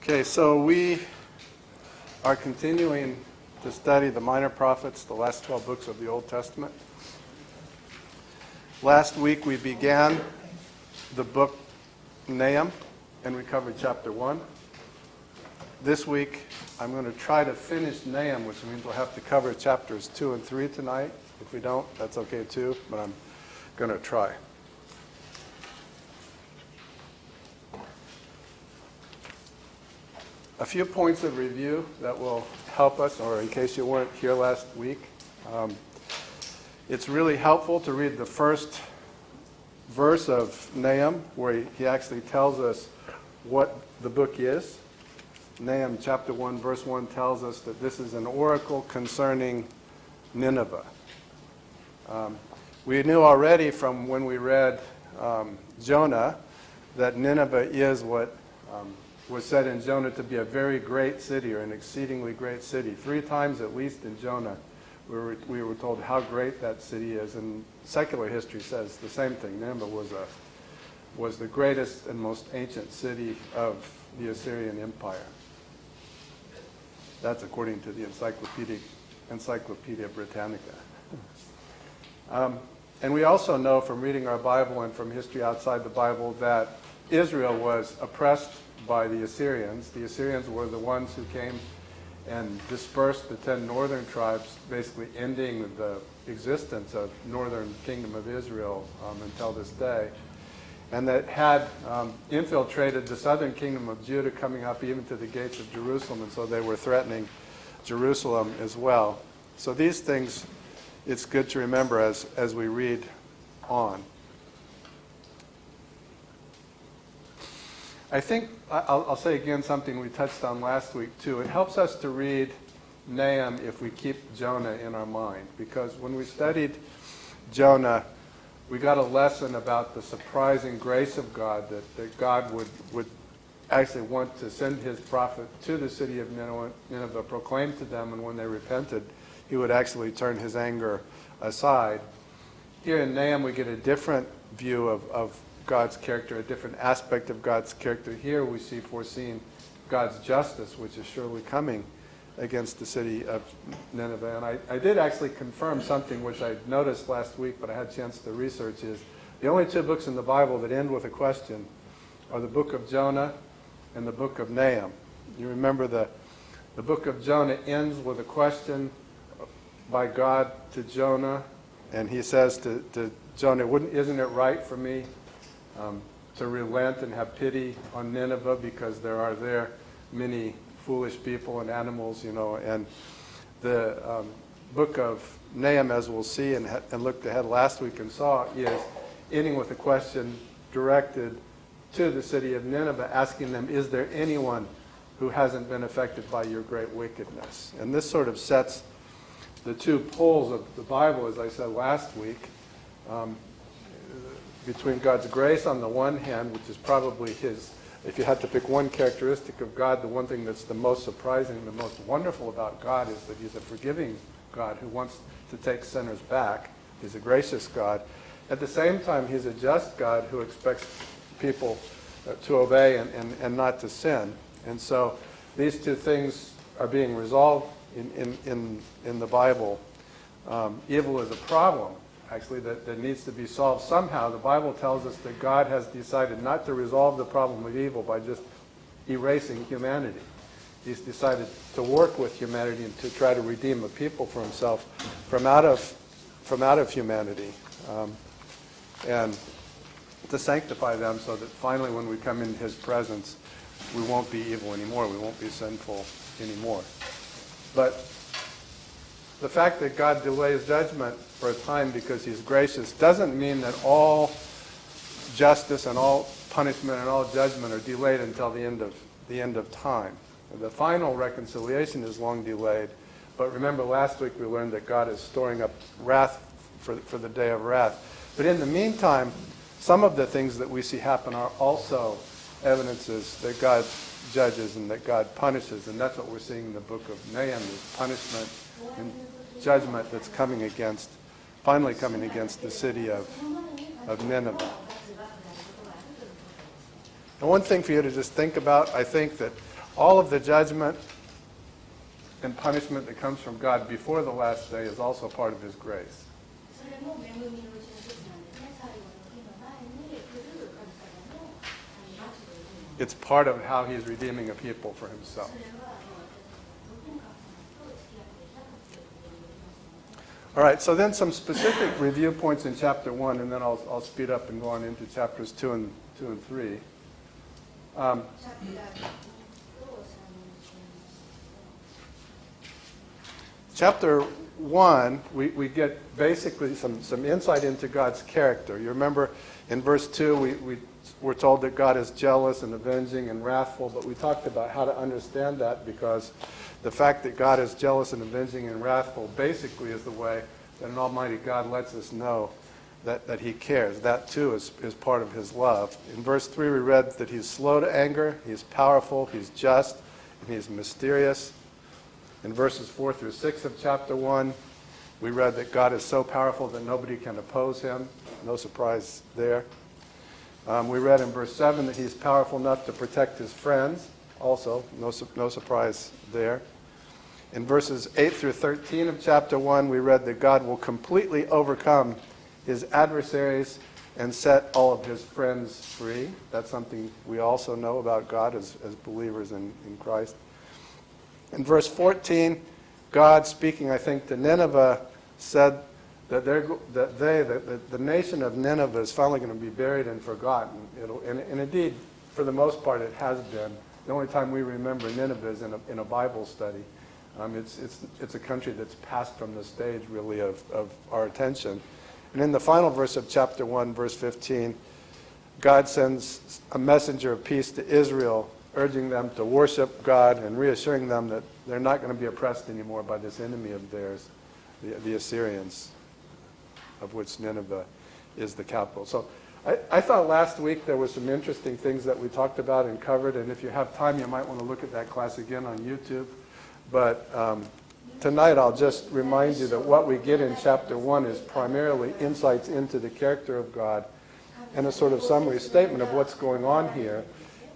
Okay, so we are continuing to study the minor prophets, the last 12 books of the Old Testament. Last week we began the book Nahum, and we covered chapter 1. This week I'm going to try to finish Nahum, which means we'll have to cover chapters 2 and 3 tonight. If we don't, that's okay too, but I'm going to try. A few points of review that will help us, or in case you weren't here last week. It's really helpful to read the first verse of Nahum, where he actually tells us what the book is. Nahum chapter 1, verse 1 tells us that this is an oracle concerning Nineveh. We knew already from when we read Jonah that Nineveh is what was said in Jonah to be a very great city, or an exceedingly great city. 3 times at least in Jonah we were told how great that city is, and secular history says the same thing. Nineveh was the greatest and most ancient city of the Assyrian Empire. That's according to the Encyclopedia Britannica. And we also know from reading our Bible and from history outside the Bible that Israel was oppressed by the Assyrians. The Assyrians were the ones who came and dispersed the 10 northern tribes, basically ending the existence of northern kingdom of Israel until this day, and that had infiltrated the southern kingdom of Judah, coming up even to the gates of Jerusalem, and so they were threatening Jerusalem as well. So these things, it's good to remember as we read on. I think I'll say again something we touched on last week too. It helps us to read Nahum if we keep Jonah in our mind, because when we studied Jonah, we got a lesson about the surprising grace of God, that God would actually want to send his prophet to the city of Nineveh, proclaim to them, and when they repented, he would actually turn his anger aside. Here in Nahum we get a different view of God's character, a different aspect of God's character. Here we see foreseen God's justice, which is surely coming against the city of Nineveh. And I did actually confirm something which I noticed last week, but I had a chance to research, is the only 2 books in the Bible that end with a question are the book of Jonah and the book of Nahum. You remember the book of Jonah ends with a question by God to Jonah, and he says to Jonah, isn't it right for me to relent and have pity on Nineveh, because there are there many foolish people and animals, and the book of Nahum, as we'll see and looked ahead last week and saw, is ending with a question directed to the city of Nineveh, asking them, is there anyone who hasn't been affected by your great wickedness? And this sort of sets the 2 poles of the Bible, as I said last week, between God's grace on the one hand, which is probably if you had to pick one characteristic of God, the one thing that's the most surprising, the most wonderful about God is that he's a forgiving God who wants to take sinners back. He's a gracious God. At the same time, he's a just God who expects people to obey and not to sin. And so these 2 things are being resolved in the Bible. Evil is a problem, actually, that needs to be solved somehow. The Bible tells us that God has decided not to resolve the problem of evil by just erasing humanity. He's decided to work with humanity and to try to redeem a people for himself from out of humanity, and to sanctify them so that finally when we come in his presence, we won't be evil anymore. We won't be sinful anymore. But the fact that God delays judgment for a time because he's gracious doesn't mean that all justice and all punishment and all judgment are delayed until the end of time. The final reconciliation is long delayed, but remember last week we learned that God is storing up wrath for the day of wrath. But in the meantime, some of the things that we see happen are also evidences that God judges and that God punishes, and that's what we're seeing in the book of Nahum, is punishment and judgment that's finally coming against the city of Nineveh. And one thing for you to just think about, I think that all of the judgment and punishment that comes from God before the last day is also part of his grace. それも恵みのうちの一つなんですね。最後の日の前に来る神様の罰というのも。It's part of how he's redeeming a people for himself. それは私たちの文化と付き合っていたということになりますので。All right, so then some specific review points in chapter 1, and then I'll speed up and go on into chapters 2 and 3. Chapter 1, we get basically some insight into God's character. You remember in verse 2, we're told that God is jealous and avenging and wrathful, but we talked about how to understand that, because the fact that God is jealous and avenging and wrathful basically is the way that an almighty God lets us know that he cares. That too is part of his love. In verse 3 we read that he's slow to anger, he's powerful, he's just, and he's mysterious. In verses 4 through 6 of chapter 1, we read that God is so powerful that nobody can oppose him. No surprise there. We read in verse 7 that he's powerful enough to protect his friends. Also, no surprise there. In verses 8 through 13 of chapter 1, we read that God will completely overcome his adversaries and set all of his friends free. That's something we also know about God as believers in Christ. In verse 14, God, speaking, I think, to Nineveh, said that the nation of Nineveh is finally going to be buried and forgotten. And indeed, for the most part, it has been. The only time we remember Nineveh is in a Bible study. It's a country that's passed from the stage, really, of our attention. And in the final verse of chapter 1, verse 15, God sends a messenger of peace to Israel, urging them to worship God and reassuring them that they're not going to be oppressed anymore by this enemy of theirs, the Assyrians, of which Nineveh is the capital. So I thought last week there were some interesting things that we talked about and covered, and if you have time you might want to look at that class again on YouTube. But tonight I'll just remind you that what we get in chapter 1 is primarily insights into the character of God and a sort of summary statement of what's going on here.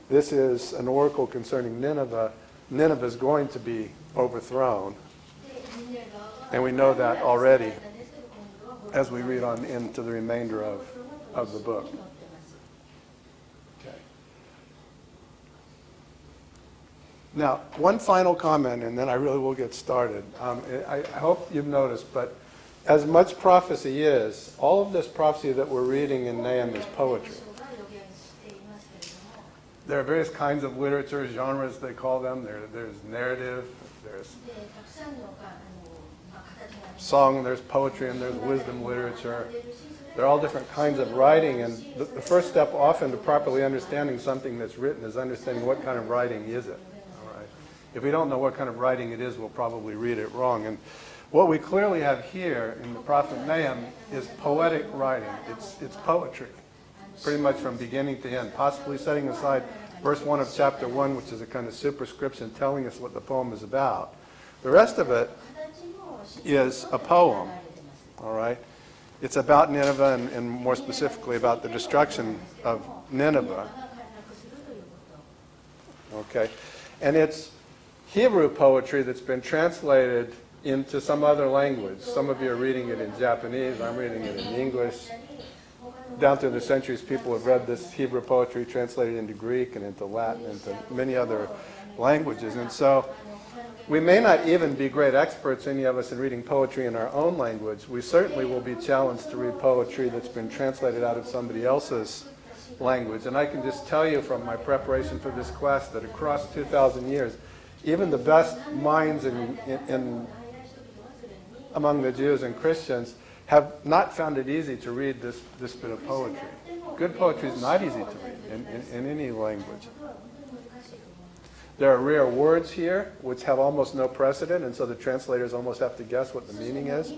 This is an oracle concerning Nineveh. Nineveh is going to be overthrown. And we know that already as we read on into the remainder of the book. Okay. Now, one final comment, and then I really will get started. I hope you've noticed, but as much prophecy is, all of this prophecy that we're reading in Nahum is poetry. There are various kinds of literature, genres they call them. There's narrative, there's song, there's poetry, and there's wisdom literature. They're all different kinds of writing, and the first step often to properly understanding something that's written is understanding what kind of writing is it. All right? If we don't know what kind of writing it is, we'll probably read it wrong. And what we clearly have here in the prophet Nahum is poetic writing. It's poetry, pretty much from beginning to end, possibly setting aside verse 1 of chapter 1, which is a kind of superscription telling us what the poem is about. The rest of it is a poem, all right? It's about Nineveh and more specifically about the destruction of Nineveh. Okay? And it's Hebrew poetry that's been translated into some other language. Some of you are reading it in Japanese. I'm reading it in English. Down through the centuries, people have read this Hebrew poetry translated into Greek and into Latin and into many other languages. And so we may not even be great experts, any of us, in reading poetry in our own language. We certainly will be challenged to read poetry that's been translated out of somebody else's language. And I can just tell you from my preparation for this class that across 2,000 years, even the best minds among the Jews and Christians have not found it easy to read this bit of poetry. Good poetry is not easy to read in any language. There are rare words here which have almost no precedent, and so the translators almost have to guess what the meaning is.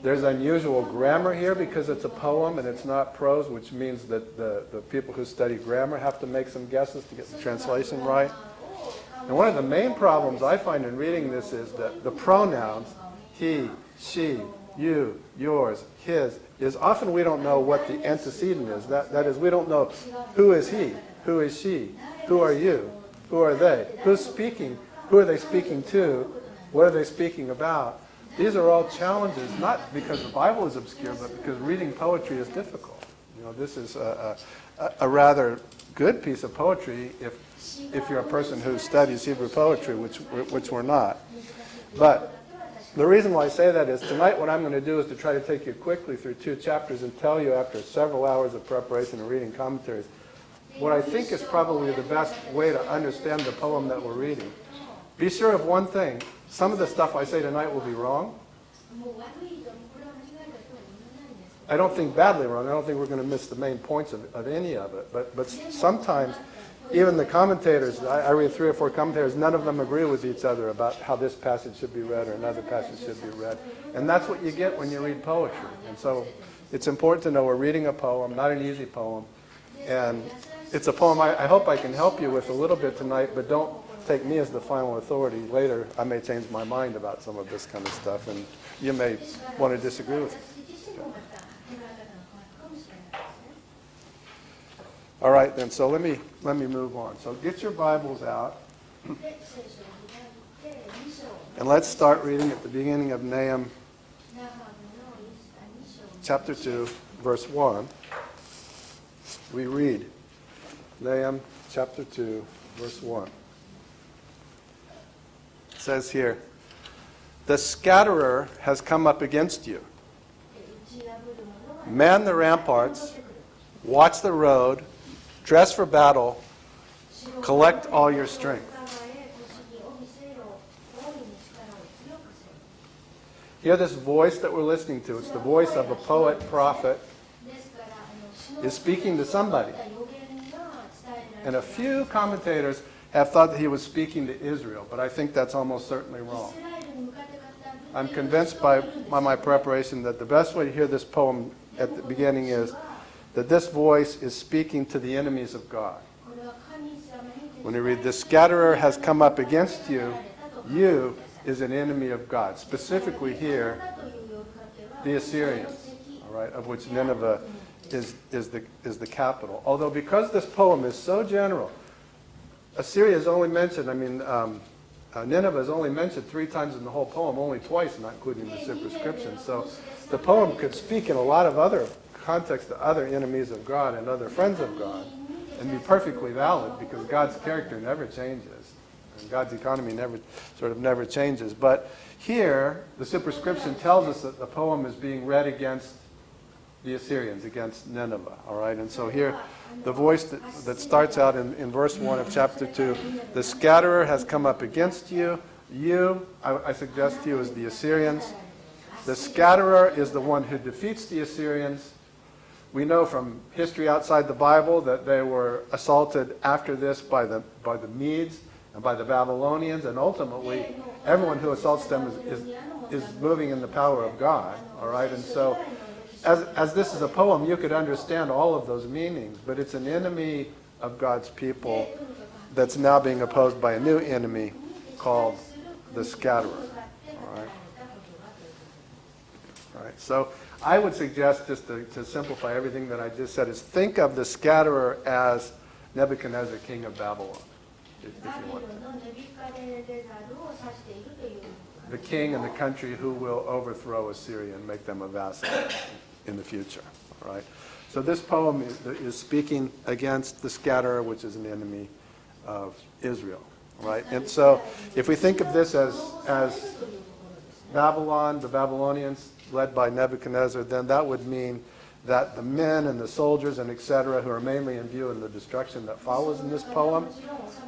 There's unusual grammar here because it's a poem and it's not prose, which means that the people who study grammar have to make some guesses to get the translation right. And one of the main problems I find in reading this is that the pronouns, he, she, you, yours, his, is often we don't know what the antecedent is. That is, we don't know who is he, who is she, who are you. Who are they? Who's speaking? Who are they speaking to? What are they speaking about? These are all challenges, not because the Bible is obscure, but because reading poetry is difficult. This is a rather good piece of poetry if you're a person who studies Hebrew poetry, which we're not. But the reason why I say that is tonight what I'm going to do is to try to take you quickly through 2 chapters and tell you after several hours of preparation and reading commentaries what I think is probably the best way to understand the poem that we're reading. Be sure of one thing. Some of the stuff I say tonight will be wrong. I don't think badly wrong. I don't think we're going to miss the main points of any of it. But sometimes, even the commentators, I read 3 or 4 commentators, none of them agree with each other about how this passage should be read or another passage should be read. And that's what you get when you read poetry. And so it's important to know we're reading a poem, not an easy poem. And it's a poem I hope I can help you with a little bit tonight, but don't take me as the final authority. Later, I may change my mind about some of this kind of stuff, and you may want to disagree with me. All right, then, so let me move on. So get your Bibles out, and let's start reading at the beginning of Nahum chapter 2, verse 1. We read Nahum chapter 2, verse 1. It says here, "The scatterer has come up against you. Man the ramparts, watch the road, dress for battle, collect all your strength." Hear this voice that we're listening to. It's the voice of a poet, prophet, is speaking to somebody. And a few commentators have thought that he was speaking to Israel, but I think that's almost certainly wrong. I'm convinced by my preparation that the best way to hear this poem at the beginning is that this voice is speaking to the enemies of God. When you read, "The scatterer has come up against you," you is an enemy of God. Specifically here, the Assyrians, all right, of which Nineveh is the capital. Although because this poem is so general, Assyria is only mentioned, Nineveh is only mentioned 3 times in the whole poem, only twice, not including the superscription. So the poem could speak in a lot of other contexts to other enemies of God and other friends of God and be perfectly valid because God's character never changes. And God's economy never changes. But here, the superscription tells us that the poem is being read against the Assyrians, against Nineveh. All right, and so here, the voice that starts out in verse 1 of chapter 2, "The scatterer has come up against you." You, I suggest to you, is the Assyrians. The scatterer is the one who defeats the Assyrians. We know from history outside the Bible that they were assaulted after this by the Medes and by the Babylonians, and ultimately everyone who assaults them is moving in the power of God. All right, and so as this is a poem, you could understand all of those meanings, but it's an enemy of God's people that's now being opposed by a new enemy called the scatterer. All right. So I would suggest, just to simplify everything that I just said, is think of the scatterer as Nebuchadnezzar, king of Babylon, if you want to. The king and the country who will overthrow Assyria and make them a vassal in the future. All right. So this poem is speaking against the scatterer, which is an enemy of Israel. Right. And so if we think of this as Babylon, the Babylonians led by Nebuchadnezzar, then that would mean that the men and the soldiers and etc. who are mainly in view in the destruction that follows in this poem,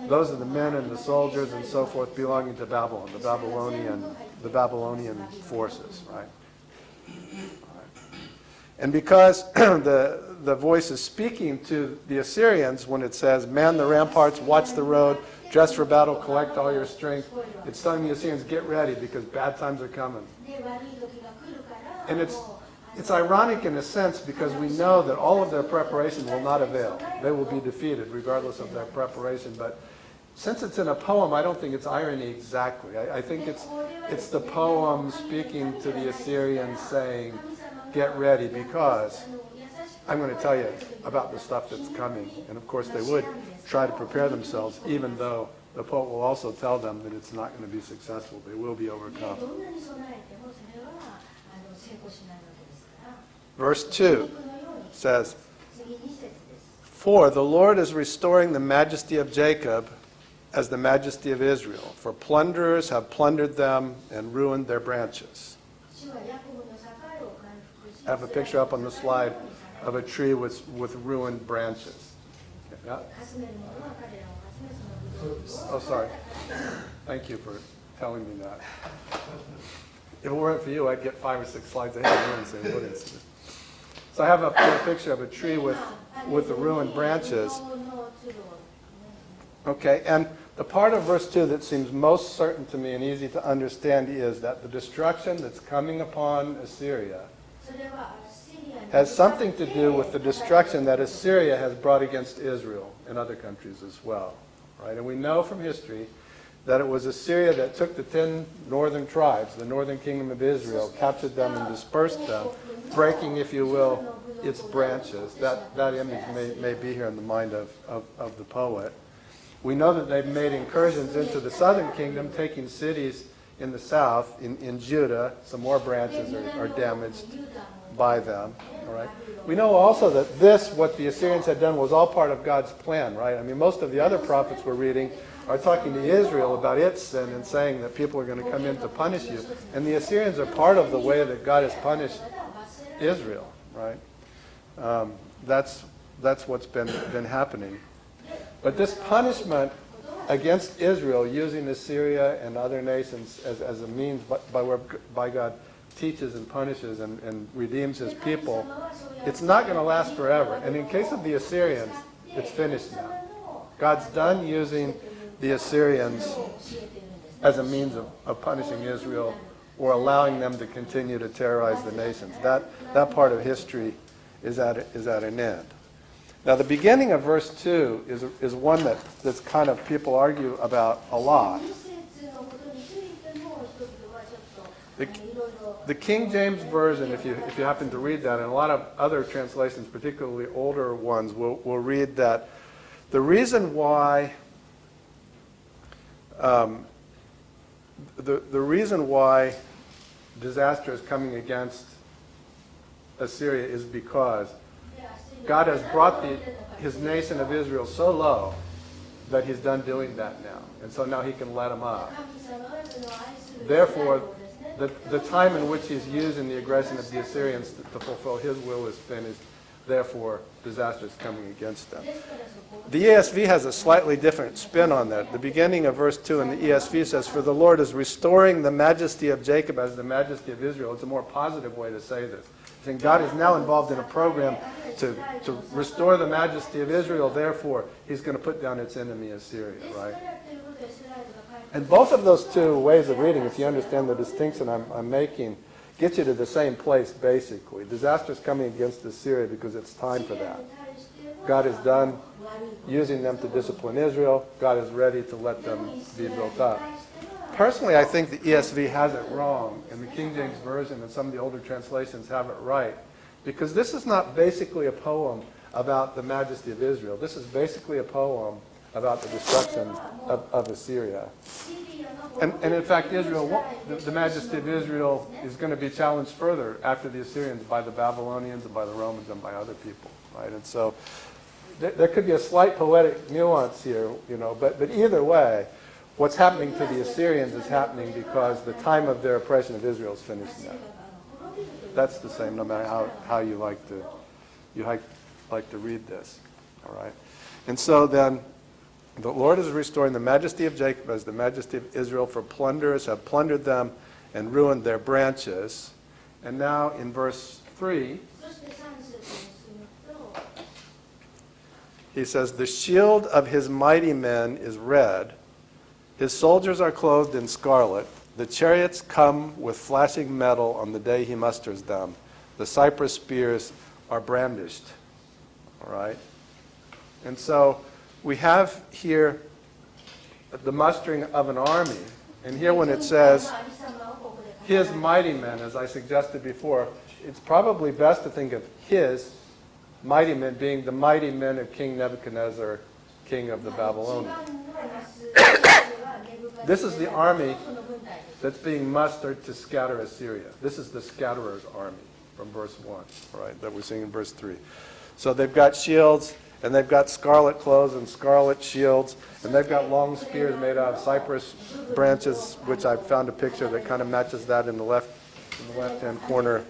those are the men and the soldiers and so forth belonging to Babylon, the Babylonian forces, right? And because the voice is speaking to the Assyrians when it says, "Man the ramparts, watch the road, dress for battle, collect all your strength," it's telling the Assyrians, get ready because bad times are coming. And it's ironic in a sense because we know that all of their preparation will not avail. They will be defeated regardless of their preparation. But since it's in a poem, I don't think it's irony exactly. I think it's the poem speaking to the Assyrians saying, get ready because I'm going to tell you about the stuff that's coming. And of course they would try to prepare themselves, even though the poet will also tell them that it's not going to be successful. They will be overcome. Verse 2 says, "For the Lord is restoring the majesty of Jacob as the majesty of Israel, for plunderers have plundered them and ruined their branches." I have a picture up on the slide of a tree with ruined branches. Yeah? Oh, sorry. Thank you for telling me that. If it weren't for you, I'd get 5 or 6 slides ahead of you and say, what is this? So I have a picture of a tree with the ruined branches. Okay, and the part of verse 2 that seems most certain to me and easy to understand is that the destruction that's coming upon Assyria has something to do with the destruction that Assyria has brought against Israel and other countries as well. Right? And we know from history that it was Assyria that took the 10 northern tribes, the northern kingdom of Israel, captured them and dispersed them, breaking, if you will, its branches. That image may be here in the mind of the poet. We know that they've made incursions into the southern kingdom, taking cities in the south. In Judah, some more branches are damaged by them. All right. We know also that this, what the Assyrians had done, was all part of God's plan, right? I mean, most of the other prophets we're reading are talking to Israel about its sin and saying that people are going to come in to punish you. And the Assyrians are part of the way that God has punished Israel, right? That's what's been happening. But this punishment against Israel, using Assyria and other nations as a means by God teaches and punishes and redeems his people, it's not going to last forever. And in case of the Assyrians, it's finished now. God's done using the Assyrians as a means of punishing Israel or allowing them to continue to terrorize the nations. That part of history is at an end. Now the beginning of verse 2 is one that's kind of people argue about a lot. The King James Version, if you happen to read that, and a lot of other translations, particularly older ones, will read that the reason why the reason why disaster is coming against Assyria is because God has brought his nation of Israel so low that he's done doing that now. And so now he can let them up. Therefore, the time in which he's using the aggression of the Assyrians to fulfill his will is finished. Therefore, disaster is coming against them. The ESV has a slightly different spin on that. The beginning of verse 2 in the ESV says, "For the Lord is restoring the majesty of Jacob as the majesty of Israel." It's a more positive way to say this. Saying God is now involved in a program to restore the majesty of Israel. Therefore, he's going to put down its enemy, Assyria, right? And both of those two ways of reading, if you understand the distinction I'm making, get you to the same place, basically. Disaster is coming against Assyria because it's time for that. God is done using them to discipline Israel. God is ready to let them be built up. Personally, I think the ESV has it wrong, and the King James Version and some of the older translations have it right. Because this is not basically a poem about the majesty of Israel. This is basically a poem about the destruction of Assyria. And in fact, the majesty of Israel is going to be challenged further after the Assyrians by the Babylonians and by the Romans and by other people, right? And so there could be a slight poetic nuance here, but either way, what's happening to the Assyrians is happening because the time of their oppression of Israel is finished now. That's the same no matter how you like to read this, all right? And so then, the Lord is restoring the majesty of Jacob as the majesty of Israel, for plunderers have plundered them and ruined their branches. And now in verse 3, he says, "The shield of his mighty men is red. His soldiers are clothed in scarlet. The chariots come with flashing metal on the day he musters them. The cypress spears are brandished." All right? And so we have here the mustering of an army. And here when it says, his mighty men, as I suggested before, it's probably best to think of his Mighty men being the mighty men of King Nebuchadnezzar, king of the Babylonians. This is the army that's being mustered to scatter Assyria. This is the scatterer's army from verse 1, right, that we're seeing in verse 3. So they've got shields, and they've got scarlet clothes and scarlet shields, and they've got long spears made out of cypress branches, which I found a picture that kind of matches that in the left-hand corner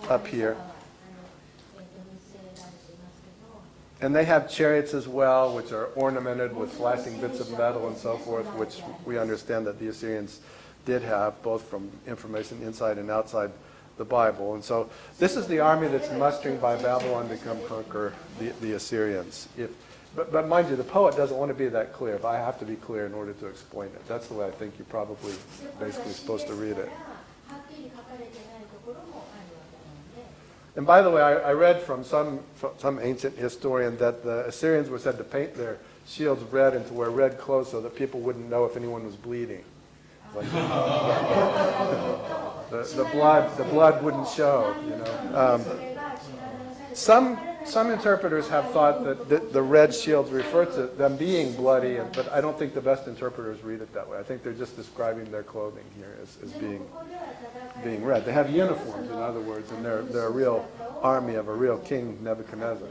up here. And they have chariots as well, which are ornamented with flashing bits of metal and so forth, which we understand that the Assyrians did have, both from information inside and outside the Bible. And so this is the army that's mustering by Babylon to come conquer the Assyrians. But mind you, the poet doesn't want to be that clear, but I have to be clear in order to explain it. That's the way I think you're probably basically supposed to read it. And by the way, I read from some ancient historian that the Assyrians were said to paint their shields red and to wear red clothes so that people wouldn't know if anyone was bleeding. Like, the blood wouldn't show. You know. Some interpreters have thought that the red shields refer to them being bloody, but I don't think the best interpreters read it that way. I think they're just describing their clothing here as being red. They have uniforms, in other words, and they're a real army of a real king, Nebuchadnezzar.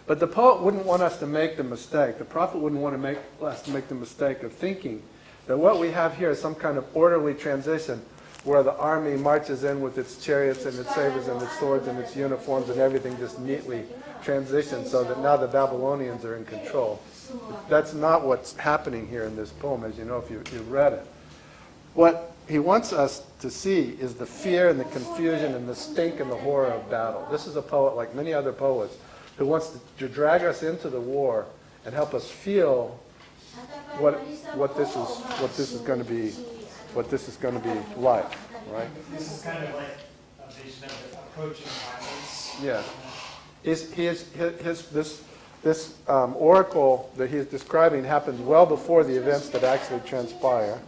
But the poet wouldn't want us to make the mistake, the prophet wouldn't want us to make the mistake of thinking that what we have here is some kind of orderly transition where the army marches in with its chariots and its sabers and its swords and its uniforms and everything just neatly transitions so that now the Babylonians are in control. That's not what's happening here in this poem, as you know if you've read it. What he wants us to see is the fear and the confusion and the stink and the horror of battle. This is a poet, like many other poets, who wants to drag us into the war and help us feel what this is going to be like, right? This is kind of like a vision of approaching violence. Yeah. This oracle that he's describing happens well before the events that actually transpire.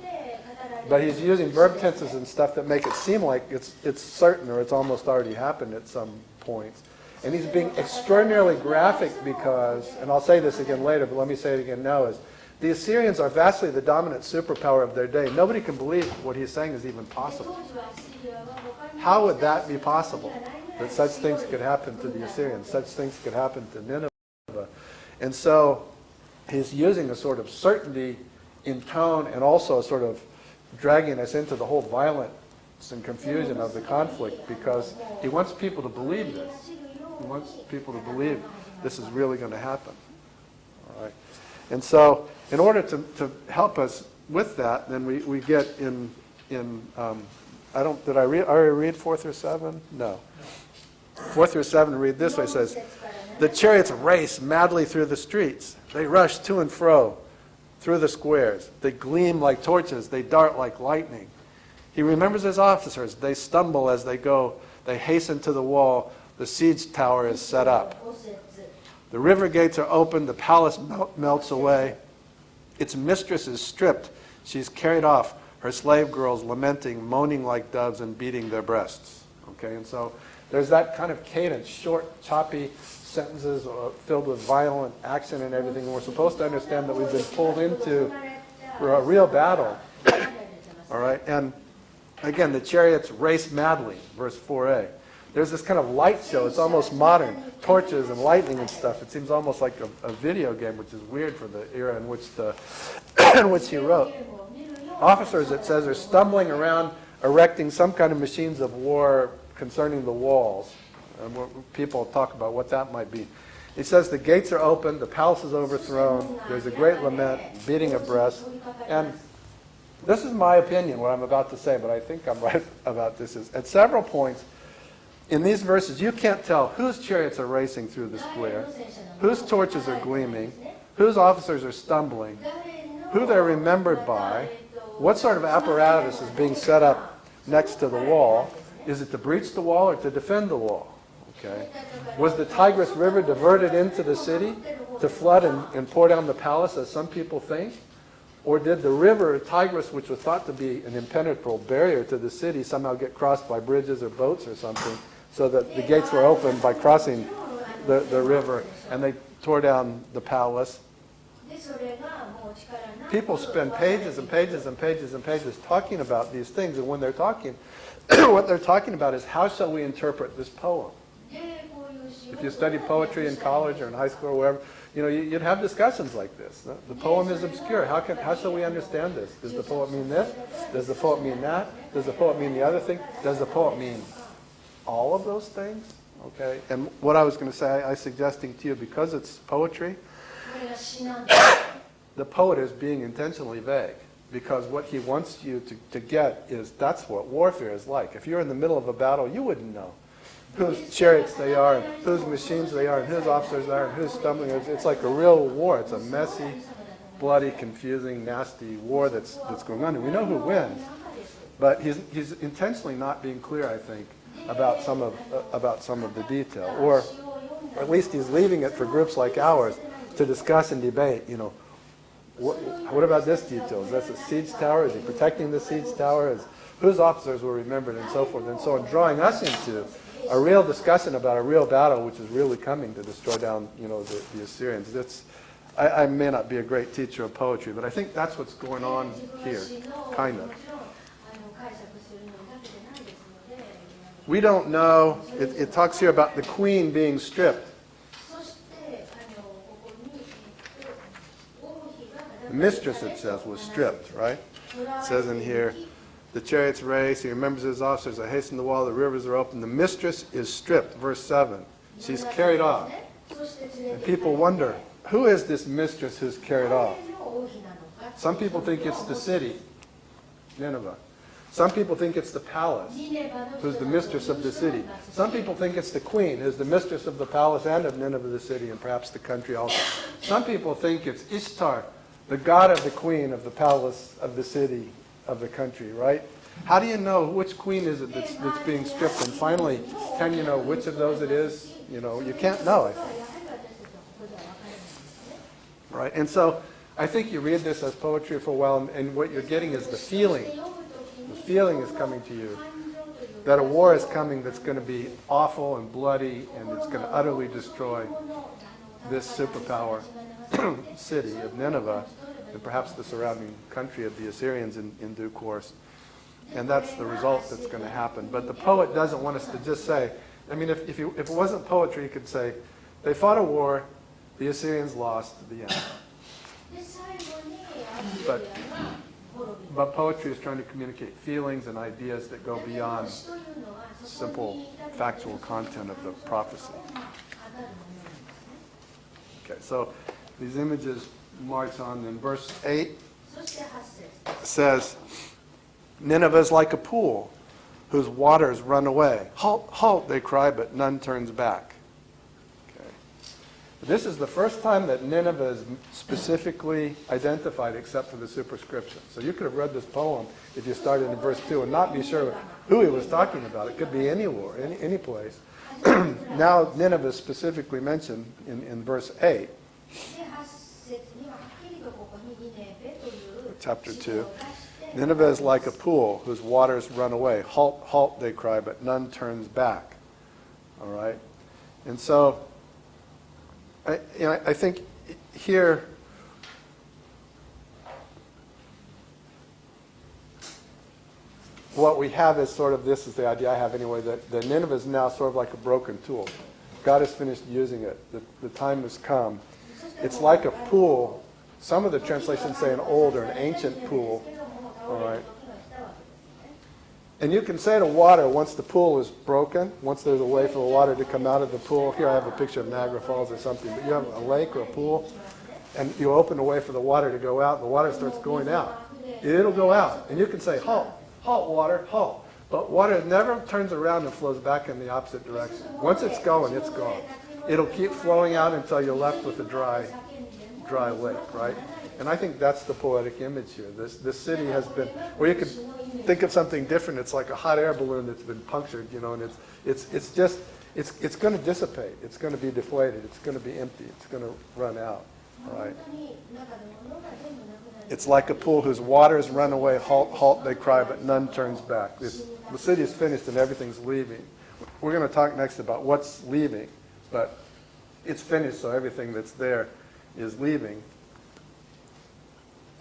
But he's using verb tenses and stuff that make it seem like it's certain or it's almost already happened at some points. And he's being extraordinarily graphic because, and I'll say this again later, but let me say it again now, is the Assyrians are vastly the dominant superpower of their day. Nobody can believe what he's saying is even possible. How would that be possible? That such things could happen to the Assyrians, such things could happen to Nineveh. And so he's using a sort of certainty in tone and also a sort of dragging us into the whole violence and confusion of the conflict because he wants people to believe this. He wants people to believe this is really going to happen. All right. And so in order to help us with that, then we get in did I already read 4 through 7? No. 4 through 7 read this way. It says, the chariots race madly through the streets. They rush to and fro through the squares. They gleam like torches. They dart like lightning. He remembers his officers. They stumble as they go. They hasten to the wall. The siege tower is set up. The river gates are opened. The palace melts away. Its mistress is stripped. She's carried off. Her slave girls lamenting, moaning like doves, and beating their breasts. Okay, and so there's that kind of cadence, short, choppy sentences filled with violent action and everything. And we're supposed to understand that we've been pulled into a real battle. All right, and again, the chariots race madly, verse 4a. There's this kind of light show. It's almost modern. Torches and lightning and stuff. It seems almost like a video game, which is weird for the era in which he wrote. Officers, it says, are stumbling around, erecting some kind of machines of war concerning the walls. And people talk about what that might be. He says the gates are open, the palace is overthrown, there's a great lament, beating of breasts. And this is my opinion, what I'm about to say, but I think I'm right about this. Is at several points in these verses, you can't tell whose chariots are racing through the square, whose torches are gleaming, whose officers are stumbling, who they're remembered by, what sort of apparatus is being set up next to the wall. Is it to breach the wall or to defend the wall? Okay. Was the Tigris River diverted into the city to flood and pour down the palace, as some people think? Or did the river Tigris, which was thought to be an impenetrable barrier to the city, somehow get crossed by bridges or boats or something, so that the gates were opened by crossing the river, and they tore down the palace. People spend pages and pages and pages and pages talking about these things, and when they're talking, what they're talking about is how shall we interpret this poem? If you study poetry in college or in high school or wherever, you'd have discussions like this. The poem is obscure. How shall we understand this? Does the poet mean this? Does the poet mean that? Does the poet mean the other thing? Does the poet mean all of those things? Okay. And what I was going to say, I'm suggesting to you, because it's poetry, the poet is being intentionally vague, because what he wants you to get is that's what warfare is like. If you're in the middle of a battle, you wouldn't know whose chariots they are, and whose machines they are, and whose officers they are, and who's stumbling. It's like a real war. It's a messy, bloody, confusing, nasty war that's going on, and we know who wins. But he's intentionally not being clear, I think, about some of the detail, or at least he's leaving it for groups like ours to discuss and debate. What about this detail? Is that a siege tower? Is he protecting the siege tower? Whose officers were remembered, and so forth and so on, drawing us into a real discussion about a real battle which is really coming to destroy down, the Assyrians. I may not be a great teacher of poetry, but I think that's what's going on here, kind of. We don't know. It talks here about the queen being stripped. The mistress, it says, was stripped, right? It says in here, the chariots race, he remembers his officers, they hasten the wall, the rivers are open. The mistress is stripped, verse 7. She's carried off. And people wonder, who is this mistress who's carried off? Some people think it's the city, Nineveh. Some people think it's the palace, who's the mistress of the city. Some people think it's the queen, who's the mistress of the palace and of Nineveh, the city, and perhaps the country also. Some people think it's Ishtar, the god of the queen of the palace, of the city, of the country, right? How do you know which queen is it that's being stripped? And finally, can you know which of those it is? You can't know, I think. Right? And so I think you read this as poetry for a while, and what you're getting is the feeling. The feeling is coming to you that a war is coming that's going to be awful and bloody, and it's going to utterly destroy this superpower city of Nineveh, and perhaps the surrounding country of the Assyrians in due course. And that's the result that's going to happen. But the poet doesn't want us to just say, if it wasn't poetry, you could say, they fought a war, the Assyrians lost, the end. But poetry is trying to communicate feelings and ideas that go beyond simple factual content of the prophecy. Okay, so these images march on. In verse 8, it says, Nineveh is like a pool whose waters run away. Halt, halt, they cry, but none turns back. Okay. This is the first time that Nineveh is specifically identified except for the superscription. So you could have read this poem if you started in verse 2 and not be sure who he was talking about. It could be any war, any place. Now Nineveh is specifically mentioned in verse 8. Chapter 2. Nineveh is like a pool whose waters run away. Halt, halt, they cry, but none turns back. All right? And so, I think here, what we have is sort of, this is the idea I have anyway, that the Nineveh is now sort of like a broken tool. God has finished using it. The time has come. It's like a pool. Some of the translations say an old or an ancient pool. All right. And you can say to water, once the pool is broken, once there's a way for the water to come out of the pool, here I have a picture of Niagara Falls or something, but you have a lake or a pool, and you open a way for the water to go out, and the water starts going out. It'll go out. And you can say, halt, halt, water, halt. But water never turns around and flows back in the opposite direction. Once it's going, it's gone. It'll keep flowing out until you're left with a dry lake, right? And I think that's the poetic image here. This city has been, or you could think of something different. It's like a hot air balloon that's been punctured, and it's going to dissipate. It's going to be deflated. It's going to be empty. It's going to run out, right? It's like a pool whose waters run away. Halt, halt, they cry, but none turns back. The city is finished and everything's leaving. we're going to talk next about what's leaving, but it's finished, so everything that's there is leaving.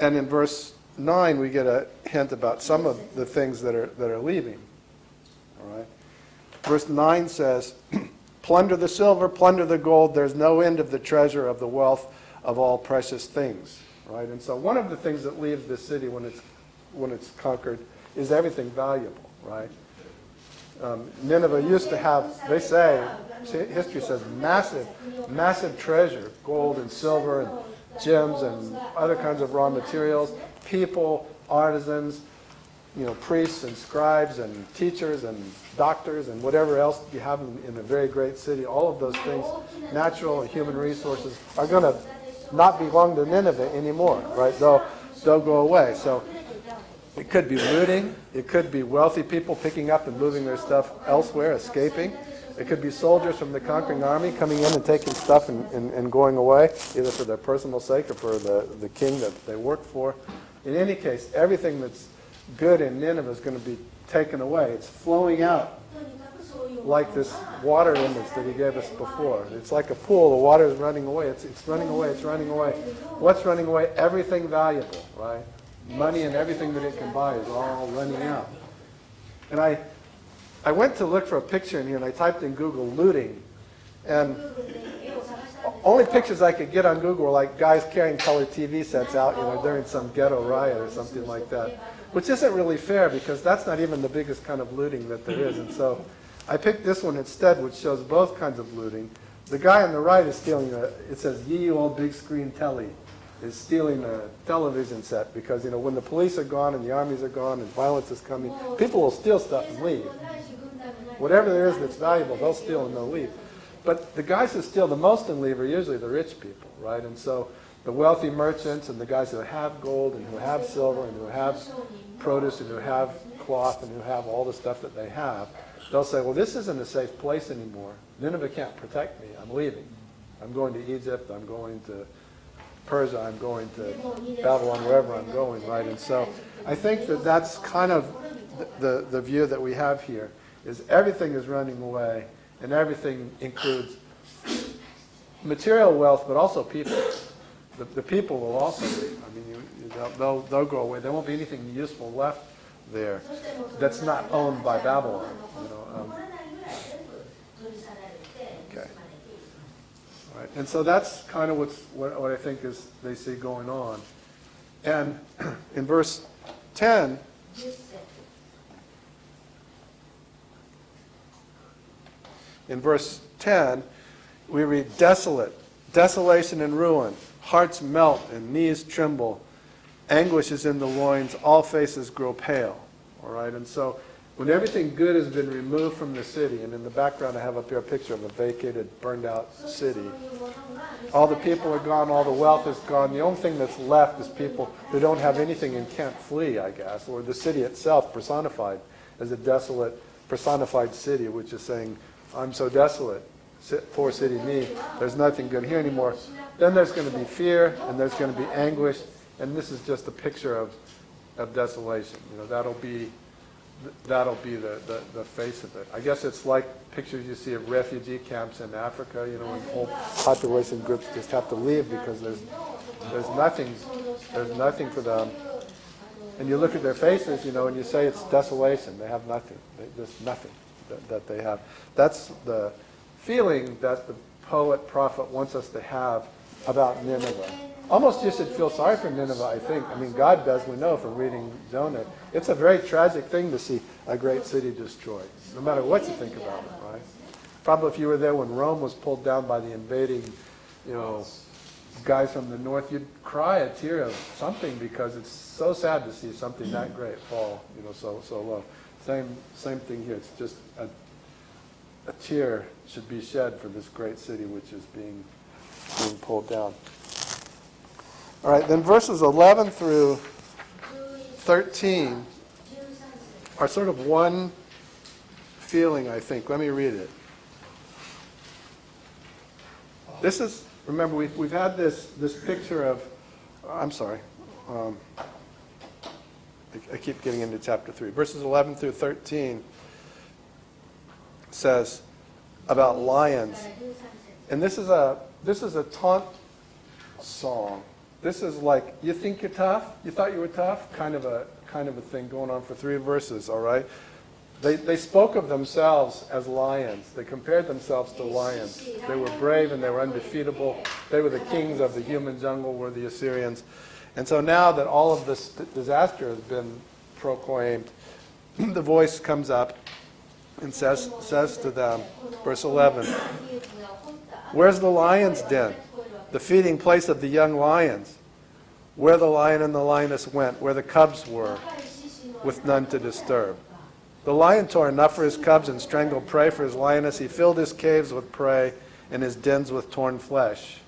And in verse 9, we get a hint about some of the things that are leaving. All right. Verse 9 says, plunder the silver, plunder the gold, there's no end of the treasure of the wealth of all precious things. Right? And so one of the things that leaves this city when it's conquered is everything valuable, right? Nineveh used to have, they say, history says, massive treasure, gold and silver and gems and other kinds of raw materials, people, artisans, priests and scribes and teachers and doctors and whatever else you have in a very great city. All of those things, natural and human resources, are going to not belong to Nineveh anymore, right? They'll go away. So it could be looting. It could be wealthy people picking up and moving their stuff elsewhere, escaping. It could be soldiers from the conquering army coming in and taking stuff and going away, either for their personal sake or for the king that they work for. In any case, everything that's good in Nineveh is going to be taken away. It's flowing out like this water image that he gave us before. It's like a pool. The water is running away. It's running away. It's running away. What's running away? Everything valuable, right? Money and everything that it can buy is all running out. And I went to look for a picture in here, and I typed in Google looting. And only pictures I could get on Google were like guys carrying color TV sets out, during some ghetto riot or something like that, which isn't really fair because that's not even the biggest kind of looting that there is. And so I picked this one instead, which shows both kinds of looting. The guy on the right is stealing it says, ye old big screen telly, is stealing a television set because, when the police are gone and the armies are gone and violence is coming, people will steal stuff and leave. Whatever there is that's valuable, they'll steal and they'll leave. But the guys who steal the most and leave are usually the rich people, right? And so the wealthy merchants and the guys who have gold and who have silver and who have produce and who have cloth and who have all the stuff that they have, they'll say, well, this isn't a safe place anymore. Nineveh can't protect me. I'm leaving. I'm going to Egypt. I'm going to Persia. I'm going to Babylon, wherever I'm going, right? And so I think that that's kind of the view that we have here, is everything is running away, and everything includes material wealth, but also people. The people will also leave. I mean, they'll go away. There won't be anything useful left there that's not owned by Babylon. Okay. All right. And so that's kind of what I think is they see going on. And in verse 10, we read, desolate, desolation and ruin, hearts melt and knees tremble, anguish is in the loins, all faces grow pale. All right, and so when everything good has been removed from the city, and in the background I have up here a picture of a vacated, burned out city, all the people are gone, all the wealth is gone, the only thing that's left is people who don't have anything and can't flee, I guess, or the city itself personified as a desolate, personified city, which is saying, I'm so desolate, poor city me, there's nothing good here anymore. Then there's going to be fear, and there's going to be anguish, and this is just a picture of desolation. That'll be the face of it. I guess it's like pictures you see of refugee camps in Africa, when whole population groups just have to leave because there's nothing for them. And you look at their faces, and you say it's desolation. They have nothing. There's nothing that they have. That's the feeling that the poet, prophet wants us to have about Nineveh. Almost you should feel sorry for Nineveh, I think. I mean, God does, we know from reading Jonah. It's a very tragic thing to see a great city destroyed, no matter what you think about it, right? Probably if you were there when Rome was pulled down by the invading, guys from the north, you'd cry a tear of something because it's so sad to see something that great fall, so low. Same thing here. It's just a tear should be shed for this great city which is being pulled down. All right, then verses 11 through 13 are sort of one feeling, I think. Let me read it. This is, remember, we've had this picture of, I'm sorry, I keep getting into chapter 3. Verses 11 through 13 says about lions. And this is a taunt song. This is like, you think you're tough? You thought you were tough? Kind of a thing going on for 3 verses, all right? They spoke of themselves as lions. They compared themselves to lions. They were brave and they were undefeatable. They were the kings of the human jungle, were the Assyrians. And so now that all of this disaster has been proclaimed, the voice comes up and says to them, verse 11, "Where's the lion's den, the feeding place of the young lions? Where the lion and the lioness went, where the cubs were, with none to disturb. The lion tore enough for his cubs and strangled prey for his lioness. He filled his caves with prey and his dens with torn flesh.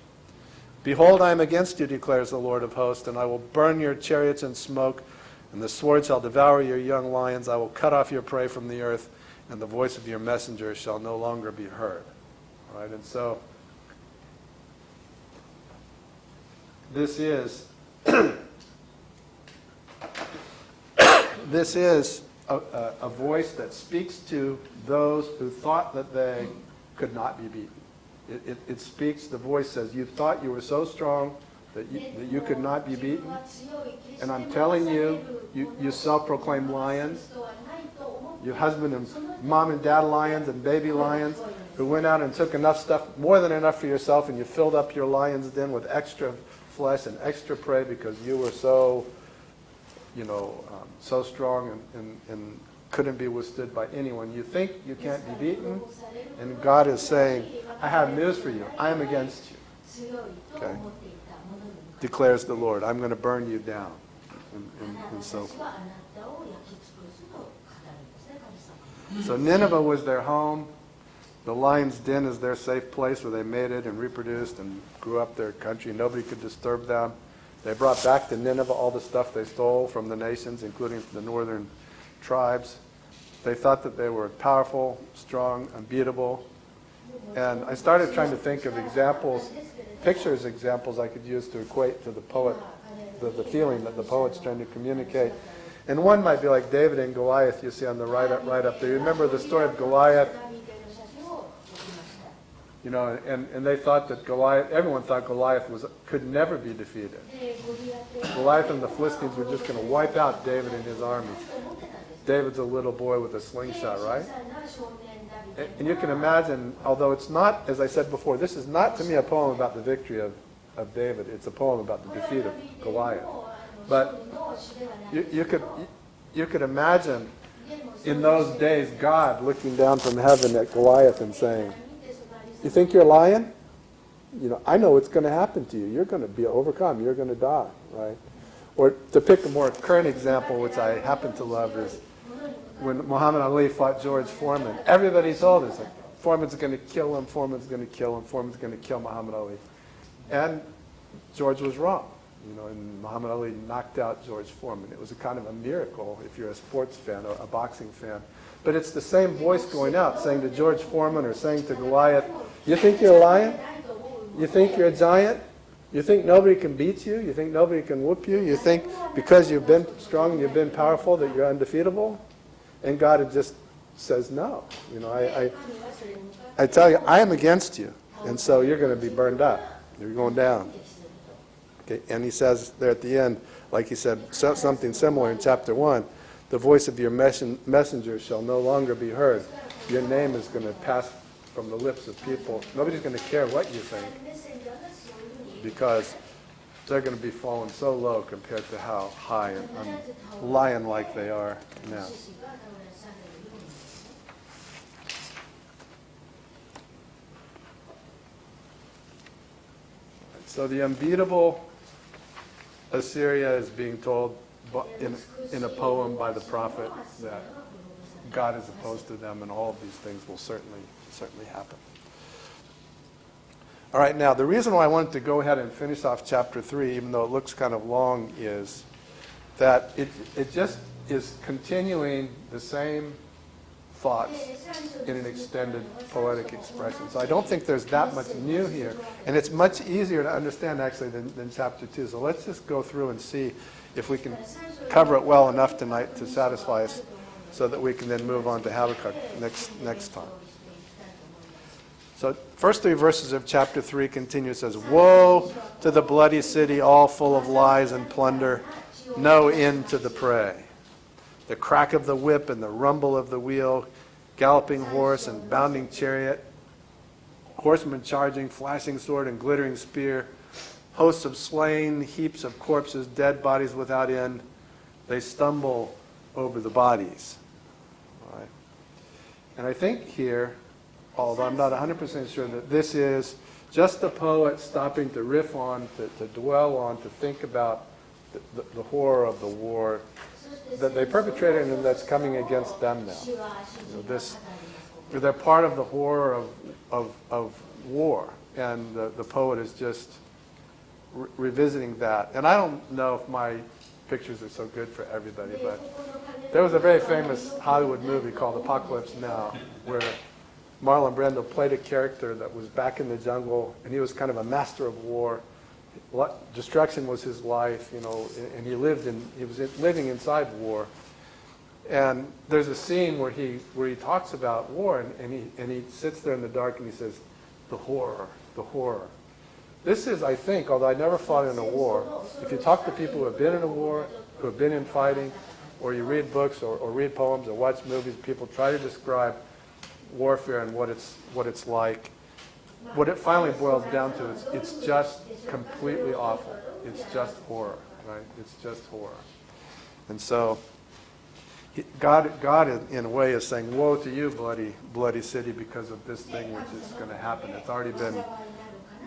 Behold, I am against you, declares the Lord of hosts, and I will burn your chariots in smoke, and the sword shall devour your young lions. I will cut off your prey from the earth, and the voice of your messengers shall no longer be heard." All right, and so this is a voice that speaks to those who thought that they could not be beaten. It speaks, the voice says, you thought you were so strong that you could not be beaten. And I'm telling you, you self-proclaimed lions, you husband and mom and dad lions and baby lions who went out and took enough stuff, more than enough for yourself, and you filled up your lion's den with extra flesh and extra prey because you were so, so strong and couldn't be withstood by anyone. You think you can't be beaten, and God is saying, I have news for you. I am against you. Okay? Declares the Lord. I'm going to burn you down. And so Nineveh was their home. The lion's den is their safe place where they mated and reproduced and grew up their country. Nobody could disturb them. They brought back to Nineveh all the stuff they stole from the nations, including the northern tribes. They thought that they were powerful, strong, unbeatable. And I started trying to think of examples I could use to equate to the poet, the feeling that the poet's trying to communicate. And one might be like David and Goliath, you see on the right up there. You remember the story of Goliath? And they thought that everyone thought Goliath could never be defeated. Goliath and the Philistines were just going to wipe out David and his armies. David's a little boy with a slingshot, right? And you can imagine, although it's not, as I said before, this is not to me a poem about the victory of David. It's a poem about the defeat of Goliath. But you could imagine in those days God looking down from heaven at Goliath and saying, "You think you're a lion? I know what's going to happen to you. You're going to be overcome. You're going to die," right? Or to pick a more current example, which I happen to love, is when Muhammad Ali fought George Foreman. Everybody told us, Foreman's going to kill him, Foreman's going to kill him, Foreman's going to kill Muhammad Ali. And George was wrong. And Muhammad Ali knocked out George Foreman. It was a kind of a miracle if you're a sports fan or a boxing fan. But it's the same voice going out saying to George Foreman or saying to Goliath, "You think you're a lion? You think you're a giant? You think nobody can beat you? You think nobody can whoop you? You think because you've been strong and you've been powerful that you're undefeatable?" And God just says, no. I tell you, I am against you. And so you're going to be burned up. You're going down. Okay? And he says there at the end, like he said, something similar in chapter 1, the voice of your messenger shall no longer be heard. Your name is going to pass from the lips of people. Nobody's going to care what you think, because they're going to be fallen so low compared to how high and lion-like they are now. So the unbeatable Assyria is being told in a poem by the prophet that God is opposed to them, and all of these things will certainly happen. All right, now the reason why I wanted to go ahead and finish off chapter 3, even though it looks kind of long, is that it just is continuing the same thoughts in an extended poetic expression. So I don't think there's that much new here. And it's much easier to understand, actually, than chapter 2. So let's just go through and see if we can cover it well enough tonight to satisfy us, so that we can then move on to Habakkuk next time. So first 3 verses of chapter 3 continue. It says, "Woe to the bloody city, all full of lies and plunder, no end to the prey. The crack of the whip and the rumble of the wheel, galloping horse and bounding chariot, horsemen charging, flashing sword and glittering spear, hosts of slain, heaps of corpses, dead bodies without end. They stumble over the bodies." All right. And I think here, although I'm not 100% sure, that this is just the poet stopping to riff on, to dwell on, to think about the horror of the war that they perpetrated and that's coming against them now. They're part of the horror of war, and the poet is just revisiting that. And I don't know if my pictures are so good for everybody, but there was a very famous Hollywood movie called Apocalypse Now, where Marlon Brando played a character that was back in the jungle, and he was kind of a master of war. Destruction was his life, and he was living inside war. And there's a scene where he talks about war, and he sits there in the dark and he says, the horror. This is, I think, although I never fought in a war, if you talk to people who have been in a war, who have been in fighting, or you read books or read poems or watch movies, people try to describe warfare and what it's like. What it finally boils down to is it's just completely awful. It's just horror, right? It's just horror. And so God in a way is saying, woe to you, bloody city, because of this thing which is going to happen. It's already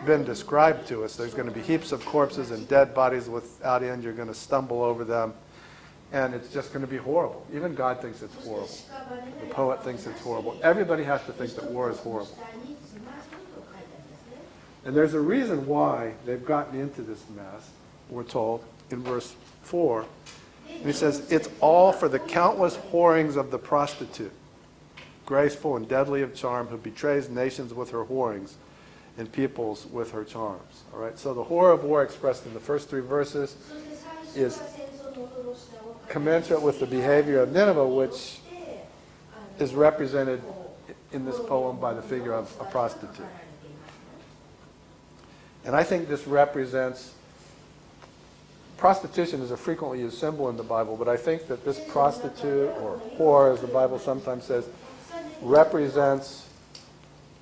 been described to us. There's going to be heaps of corpses and dead bodies without end. You're going to stumble over them. And it's just going to be horrible. Even God thinks it's horrible. The poet thinks it's horrible. Everybody has to think that war is horrible. And there's a reason why they've gotten into this mess, we're told, in verse 4. And he says, it's all for the countless whorings of the prostitute, graceful and deadly of charm, who betrays nations with her whorings and peoples with her charms. All right, so the horror of war expressed in the first 3 verses is commensurate with the behavior of Nineveh, which is represented in this poem by the figure of a prostitute. And I think this represents, prostitution is a frequently used symbol in the Bible, but I think that this prostitute, or whore as the Bible sometimes says, represents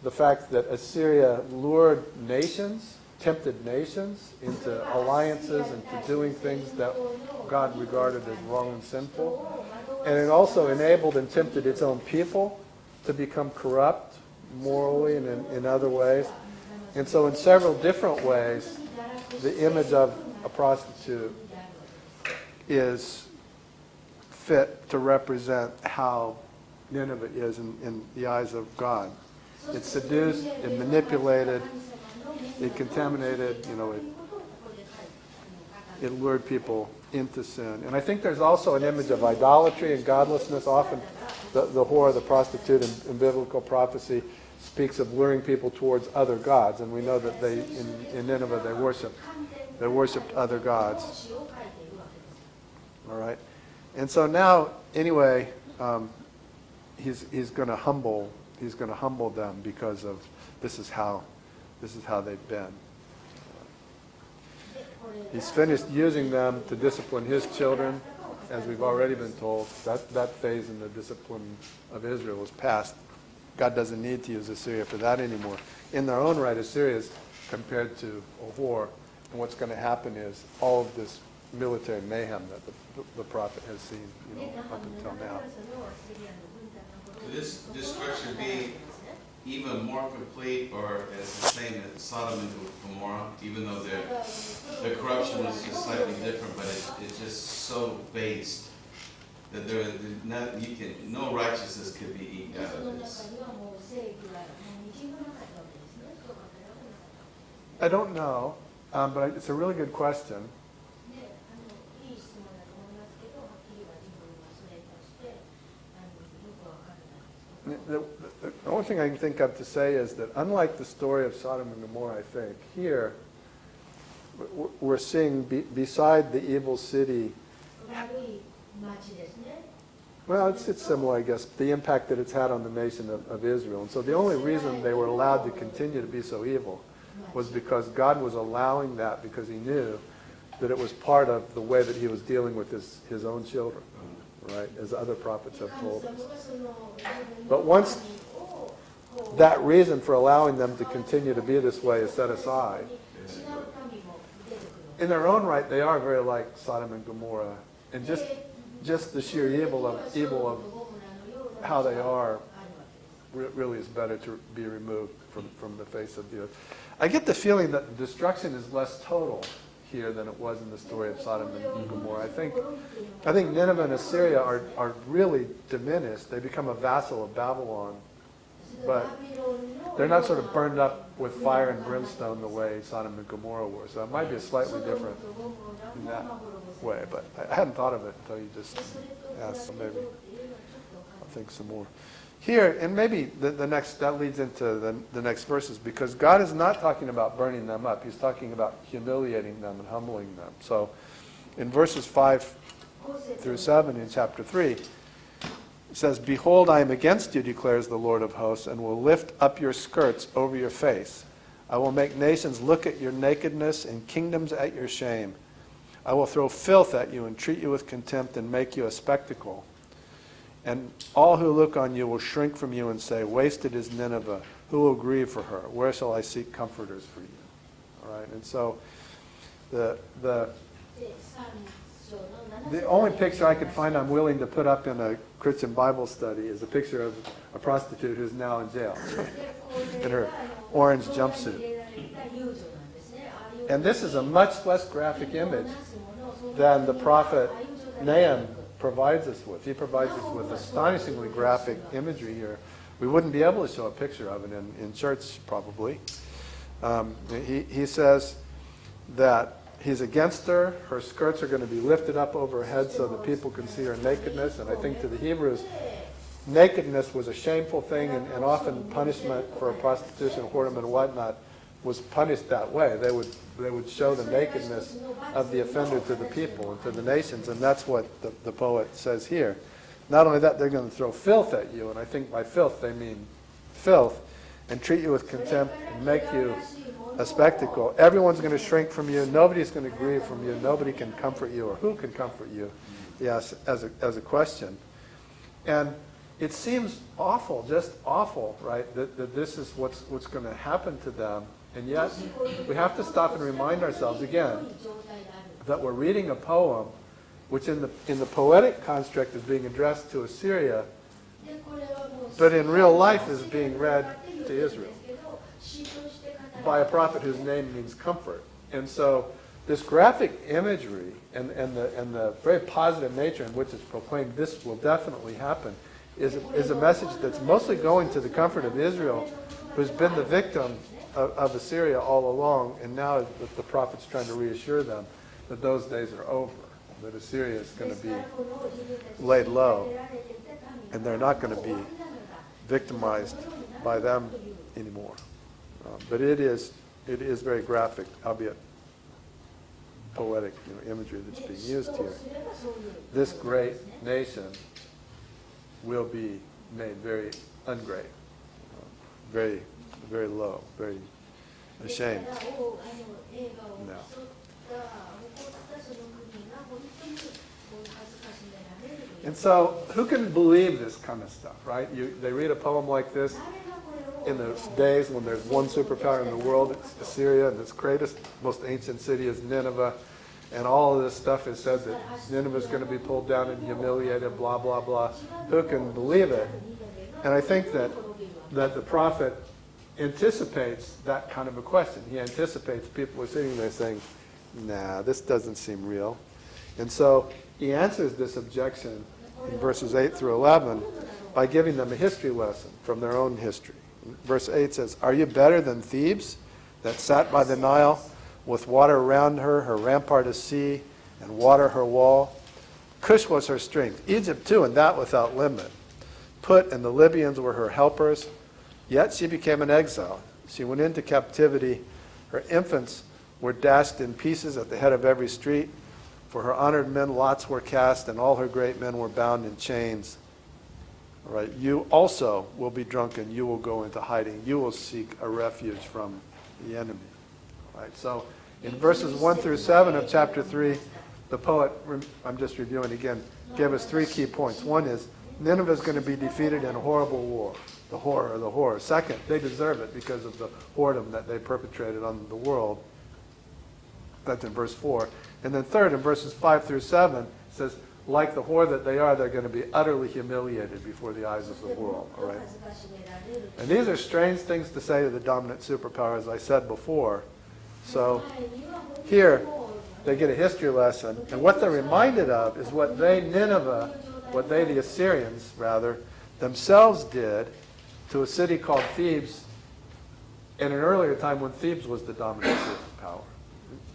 the fact that Assyria lured nations, tempted nations into alliances and to doing things that God regarded as wrong and sinful. And it also enabled and tempted its own people to become corrupt morally and in other ways. And so in several different ways, the image of a prostitute is fit to represent how Nineveh is in the eyes of God. It seduced, it manipulated, it contaminated, it lured people into sin. And I think there's also an image of idolatry and godlessness. Often the horror of the prostitute in biblical prophecy speaks of luring people towards other gods. And we know that in Nineveh they worshipped other gods. All right. And so now, anyway, he's going to humble them because of this is how they've been. He's finished using them to discipline his children, as we've already been told. That phase in the discipline of Israel is past. God doesn't need to use Assyria for that anymore. In their own right, Assyria is compared to a whore. And what's going to happen is all of this military mayhem that the prophet has seen up until now. Will this destruction be even more complete or as the same as Sodom and Gomorrah, even though the corruption is just slightly different, but it's just so based that no righteousness could be eked out of this? I don't know, but it's a really good question. The only thing I can think of to say is that unlike the story of Sodom and Gomorrah, I think, here we're seeing beside the evil city Well, it's similar, I guess, the impact that it's had on the nation of Israel. And so the only reason they were allowed to continue to be so evil was because God was allowing that because he knew that it was part of the way that he was dealing with his own children, right, as other prophets have told us. But once that reason for allowing them to continue to be this way is set aside, in their own right, they are very like Sodom and Gomorrah. And just the sheer evil of how they are really is better to be removed from the face of the earth. I get the feeling that the destruction is less total here than it was in the story of Sodom and Gomorrah. I think Nineveh and Assyria are really diminished. They become a vassal of Babylon, but they're not sort of burned up with fire and brimstone the way Sodom and Gomorrah were. So it might be slightly different in that way, but I hadn't thought of it until you just asked, so maybe I'll think some more. Here, and maybe that leads into the next verses, because God is not talking about burning them up. He's talking about humiliating them and humbling them. So in verses 5 through 7 in chapter 3, it says, "Behold, I am against you, declares the Lord of hosts, and will lift up your skirts over your face. I will make nations look at your nakedness and kingdoms at your shame. I will throw filth at you and treat you with contempt and make you a spectacle. And all who look on you will shrink from you and say, 'Wasted is Nineveh. Who will grieve for her? Where shall I seek comforters for you?'" All right, and so the only picture I could find I'm willing to put up in a Christian Bible study is a picture of a prostitute who's now in jail in her orange jumpsuit. And this is a much less graphic image than the prophet Nahum provides us with. He provides us with astonishingly graphic imagery here. We wouldn't be able to show a picture of it in church, probably. He says that he's against her. Her skirts are going to be lifted up over her head so that people can see her nakedness. And I think to the Hebrews, nakedness was a shameful thing, and often punishment for prostitution, whoredom, and whatnot was punished that way. They would show the nakedness of the offender to the people and to the nations, and that's what the poet says here. Not only that, they're going to throw filth at you, and I think by filth they mean filth, and treat you with contempt and make you a spectacle. Everyone's going to shrink from you. Nobody's going to grieve from you. Nobody can comfort you, or who can comfort you? Yes, as a question. And it seems awful, just awful, right, that this is what's going to happen to them. And yet, we have to stop and remind ourselves again that we're reading a poem which in the poetic construct is being addressed to Assyria, but in real life is being read to Israel by a prophet whose name means comfort. And so this graphic imagery and the very positive nature in which it's proclaimed, this will definitely happen, is a message that's mostly going to the comfort of Israel, who's been the victim of Assyria all along, and now the prophet's trying to reassure them that those days are over, that Assyria is going to be laid low, and they're not going to be victimized by them anymore. But it is very graphic, albeit poetic imagery that's being used here. This great nation will be made very ungreat, very, very low, very ashamed. No. And so, who can believe this kind of stuff, right? They read a poem like this in the days when there's one superpower in the world, it's Assyria, and its greatest, most ancient city is Nineveh, and all of this stuff is said that Nineveh is going to be pulled down and humiliated, blah, blah, blah. Who can believe it? And I think that the prophet anticipates that kind of a question. He anticipates people are sitting there saying, nah, this doesn't seem real. And so he answers this objection in verses 8 through 11 by giving them a history lesson from their own history. Verse 8 says, "Are you better than Thebes, that sat by the Nile, with water around her, her rampart a sea, and water her wall? Cush was her strength, Egypt too, and that without limit. Put and the Libyans were her helpers, yet she became an exile. She went into captivity. Her infants were dashed in pieces at the head of every street. For her honored men lots were cast, and all her great men were bound in chains. All right, you also will be drunken. You will go into hiding. You will seek a refuge from the enemy. All right, so in verses 1 through 7 of chapter 3, the poet, I'm just reviewing again, gave us 3 key points. One is Nineveh is going to be defeated in a horrible war. The horror of the horror. Second, they deserve it because of the whoredom that they perpetrated on the world. That's in verse 4. And then third, in verses 5 through 7, it says, like the whore that they are, they're going to be utterly humiliated before the eyes of the world. All right? And these are strange things to say to the dominant superpower, as I said before. So here, they get a history lesson. And what they're reminded of is what they, Nineveh, what they, the Assyrians, rather, themselves did to a city called Thebes in an earlier time when Thebes was the dominant superpower.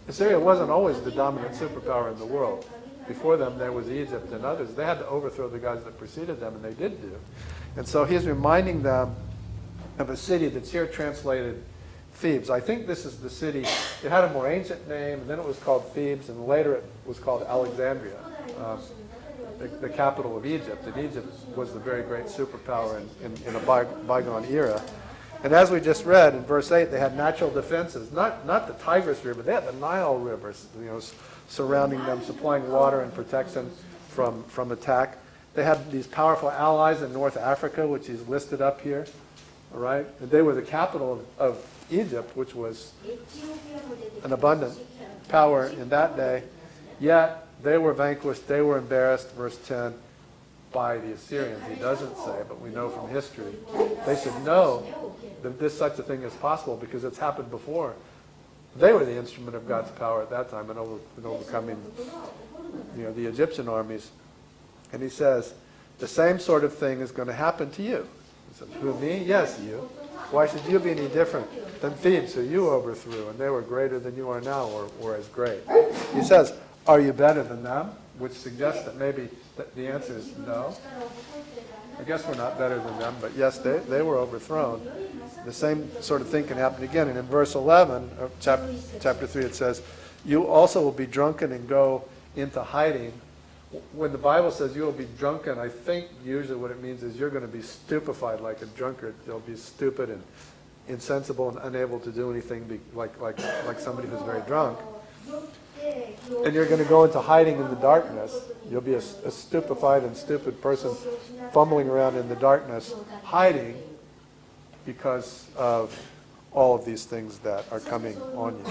Assyria wasn't always the dominant superpower in the world. Before them, there was Egypt and others. They had to overthrow the guys that preceded them, and they did do. And so he's reminding them of a city that's here translated Thebes. I think this is the city. It had a more ancient name, and then it was called Thebes, and later it was called Alexandria, the capital of Egypt. And Egypt was the very great superpower in a bygone era. And as we just read in verse 8, they had natural defenses, not the Tigris River, they had the Nile River, surrounding them, supplying water and protection from attack. They had these powerful allies in North Africa, which is listed up here. All right? And they were the capital of Egypt, which was an abundant power in that day. Yet they were vanquished, they were embarrassed, verse 10, by the Assyrians. He doesn't say, but we know from history. They said, no, that this such a thing is possible because it's happened before. They were the instrument of God's power at that time in overcoming the Egyptian armies. And he says, the same sort of thing is going to happen to you. He said, who, me? Yes, you. Why should you be any different than Thebes, who you overthrew, and they were greater than you are now, or as great? He says, are you better than them? Which suggests that maybe the answer is no. I guess we're not better than them, but yes, they were overthrown. The same sort of thing can happen again. And in verse 11 of chapter 3, it says, you also will be drunken and go into hiding. When the Bible says you will be drunken, I think usually what it means is you're going to be stupefied like a drunkard. You'll be stupid and insensible and unable to do anything like somebody who's very drunk. And you're going to go into hiding in the darkness. You'll be a stupefied and stupid person fumbling around in the darkness, hiding because of all of these things that are coming on you.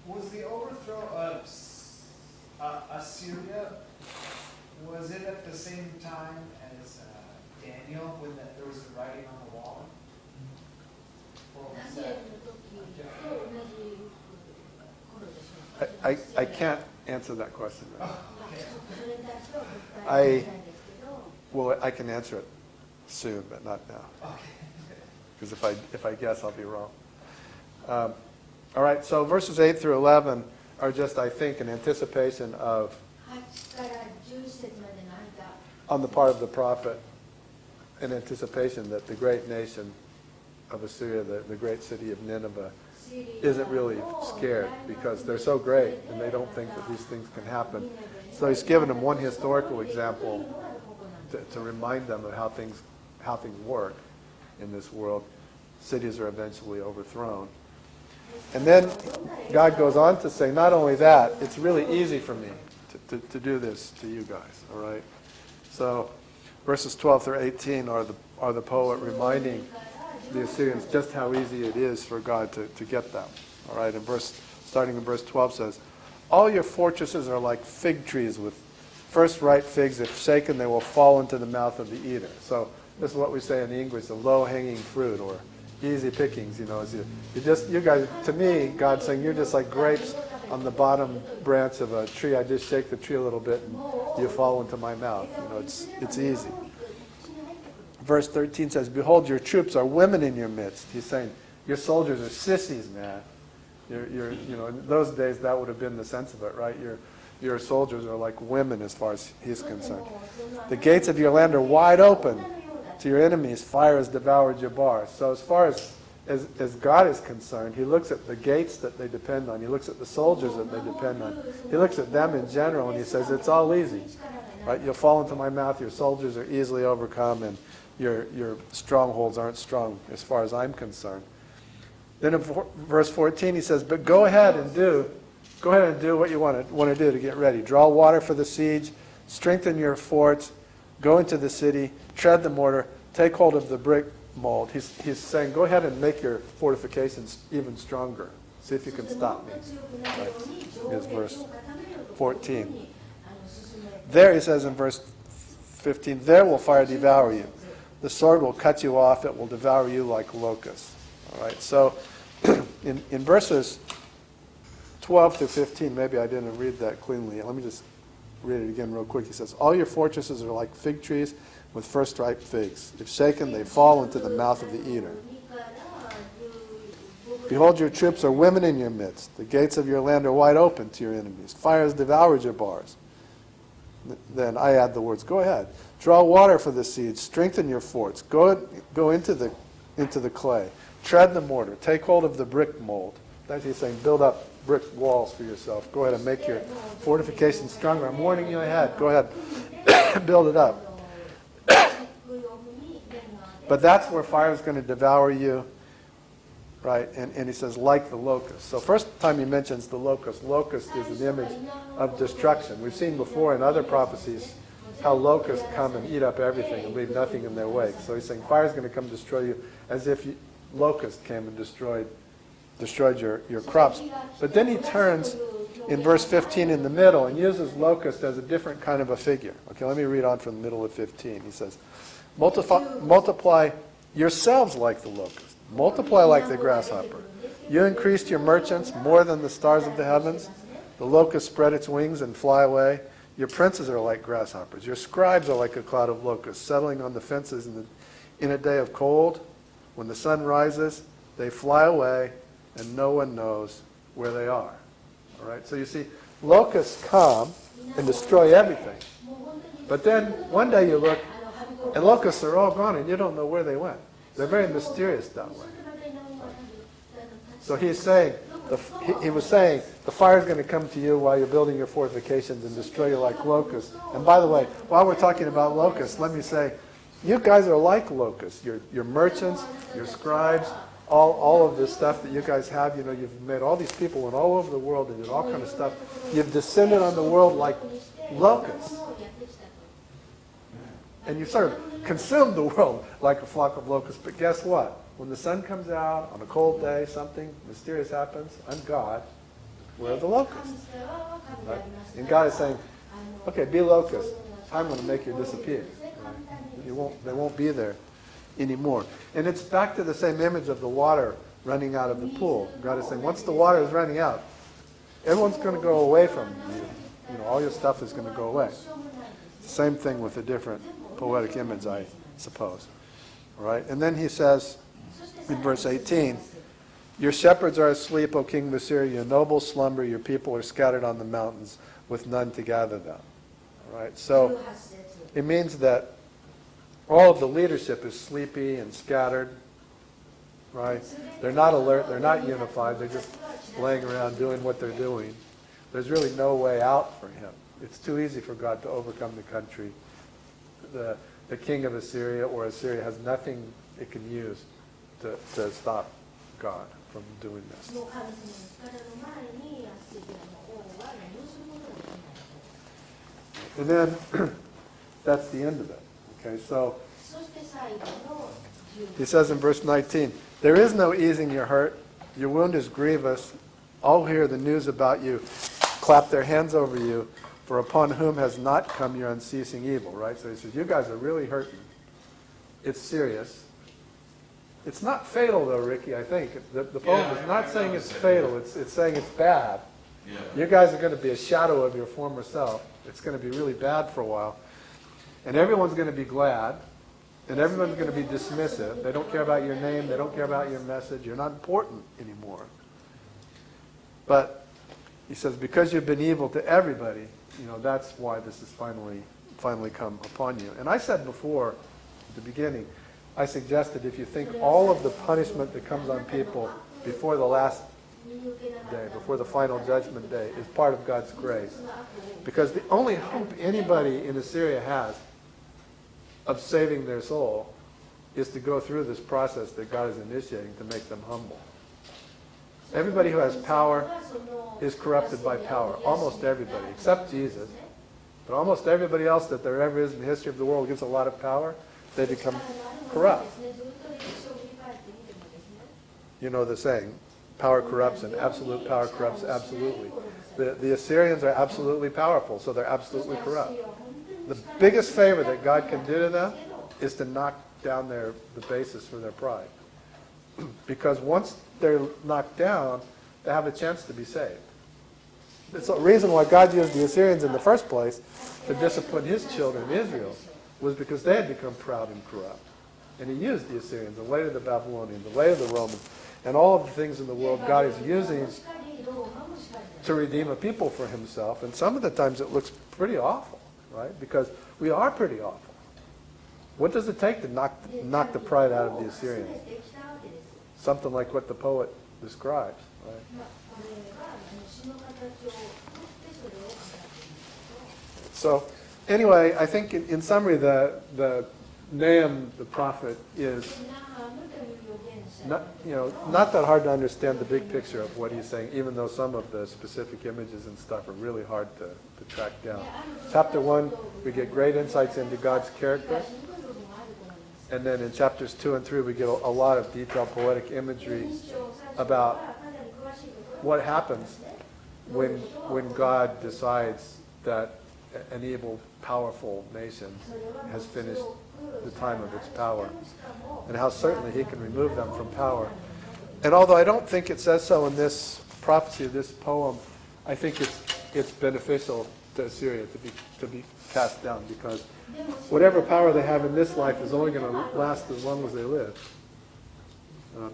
Was the overthrow of Assyria, was it at the same time as Daniel when there was the writing on the wall? Or was that? I can't answer that question right now. I can answer it soon, but not now. Because if I guess, I'll be wrong. All right, so verses 8 through 11 are just, I think, an anticipation of, on the part of the prophet, an anticipation that the great nation of Assyria, the great city of Nineveh, isn't really scared because they're so great and they don't think that these things can happen. So he's given them one historical example to remind them of how things work in this world. Cities are eventually overthrown. And then God goes on to say, not only that, it's really easy for me to do this to you guys, all right? So verses 12 through 18 are the poet reminding the Assyrians just how easy it is for God to get them, all right? And starting in verse 12 says, all your fortresses are like fig trees with first ripe figs. If shaken, they will fall into the mouth of the eater. So this is what we say in the English, the low-hanging fruit, or easy pickings, as you guys, to me, God's saying you're just like grapes on the bottom branch of a tree. I just shake the tree a little bit and you fall into my mouth. It's easy. Verse 13 says, behold, your troops are women in your midst. He's saying, your soldiers are sissies, man. In those days, that would have been the sense of it, right? Your soldiers are like women as far as he's concerned. The gates of your land are wide open. To your enemies, fire has devoured your bars. So as far as as God is concerned, he looks at the gates that they depend on. He looks at the soldiers that they depend on. He looks at them in general and he says, it's all easy. Right? You'll fall into my mouth. Your soldiers are easily overcome and your strongholds aren't strong as far as I'm concerned. Then in verse 14 he says, but go ahead and do what you want to do to get ready. Draw water for the siege, strengthen your forts, go into the city, tread the mortar, take hold of the brick mold. He's saying, go ahead and make your fortifications even stronger. See if you can stop me. Right? Here's verse 14. There, he says in verse 15, there will fire devour you. The sword will cut you off. It will devour you like locusts. All right. So in verses 12 through 15, maybe I didn't read that cleanly. Let me just read it again real quick. He says, all your fortresses are like fig trees with first ripe figs. If shaken, they fall into the mouth of the eater. Behold, your troops are women in your midst. The gates of your land are wide open to your enemies. Fire has devoured your bars. Then I add the words, go ahead. Draw water for the siege. Strengthen your forts. Go into the clay. Tread the mortar. Take hold of the brick mold. That's he's saying, build up brick walls for yourself. Go ahead and make your fortifications stronger. I'm warning you ahead. Go ahead. Build it up. But that's where fire is going to devour you, right? And he says, like the locust. So first time he mentions the locust. Locust is an image of destruction. We've seen before in other prophecies how locusts come and eat up everything and leave nothing in their wake. So he's saying fire is going to come destroy you as if locust came and destroyed your crops. But then he turns in verse 15 in the middle and uses locust as a different kind of a figure. Okay, let me read on from the middle of 15. He says, multiply yourselves like the locust. Multiply like the grasshopper. You increased your merchants more than the stars of the heavens. The locust spread its wings and fly away. Your princes are like grasshoppers. Your scribes are like a cloud of locusts settling on the fences in a day of cold. When the sun rises, they fly away and no one knows where they are. All right, so you see, locusts come and destroy everything. But then one day you look, and locusts are all gone, and you don't know where they went. They're very mysterious that way. So he's saying, he was saying, the fire is going to come to you while you're building your fortifications and destroy you like locusts. And by the way, while we're talking about locusts, let me say, you guys are like locusts. Your merchants, your scribes, all of this stuff that you guys have. You know, you've made all these people and all over the world and did all kind of stuff. You've descended on the world like locusts. And you sort of consumed the world like a flock of locusts. But guess what? When the sun comes out on a cold day, something mysterious happens. I'm God. Where are the locusts? Right? And God is saying, okay, be locusts. I'm going to make you disappear. Right? They won't be there anymore. And it's back to the same image of the water running out of the pool. God is saying, once the water is running out, everyone's going to go away from you. You know, all your stuff is going to go away. Same thing with a different poetic image, I suppose. All right? And then he says in verse 18, your shepherds are asleep, O king of Assyria, your nobles slumber, your people are scattered on the mountains with none to gather them. All right? So it means that all of the leadership is sleepy and scattered. Right? They're not alert, they're not unified, they're just laying around doing what they're doing. There's really no way out for him. It's too easy for God to overcome the country. The king of Assyria or Assyria has nothing it can use to stop God from doing this. And then that's the end of it. Okay, so he says in verse 19, there is no easing your hurt. Your wound is grievous. All hear the news about you. Clap their hands over you. For upon whom has not come your unceasing evil, right? So he says, you guys are really hurting. It's serious. It's not fatal, though, Ricky, I think. The poem is not saying it's fatal. It's saying it's bad. Yeah. You guys are going to be a shadow of your former self. It's going to be really bad for a while. And everyone's going to be glad. And everyone's going to be dismissive. They don't care about your name. They don't care about your message. You're not important anymore. But he says, because you've been evil to everybody, you know, that's why this has finally come upon you. And I said before, at the beginning, I suggested if you think all of the punishment that comes on people before the last day, before the final judgment day, is part of God's grace. Because the only hope anybody in Assyria has of saving their soul is to go through this process that God is initiating to make them humble. Everybody who has power is corrupted by power. Almost everybody, except Jesus. But almost everybody else that there ever is in the history of the world gets a lot of power, they become corrupt. You know the saying, power corrupts and absolute power corrupts absolutely. The Assyrians are absolutely powerful, so they're absolutely corrupt. The biggest favor that God can do to them is to knock down the basis for their pride. Because once they're knocked down, they have a chance to be saved. It's the reason why God used the Assyrians in the first place to discipline his children, Israel, was because they had become proud and corrupt. And he used the Assyrians, and later the Babylonians, and later the Romans, and all of the things in the world God is using to redeem a people for himself. And some of the times it looks pretty awful, right? Because we are pretty awful. What does it take to knock the pride out of the Assyrians? Something like what the poet describes, right? So, anyway, I think in summary, the Nahum, the prophet, is not that hard to understand the big picture of what he's saying, even though some of the specific images and stuff are really hard to track down. Chapter 1, we get great insights into God's character. And then in chapters 2 and 3, we get a lot of detailed poetic imagery about what happens when God decides that an evil, powerful nation has finished the time of its power, and how certainly he can remove them from power. And although I don't think it says so in this prophecy, this poem, I think it's beneficial to Assyria to be cast down, because whatever power they have in this life is only going to last as long as they live.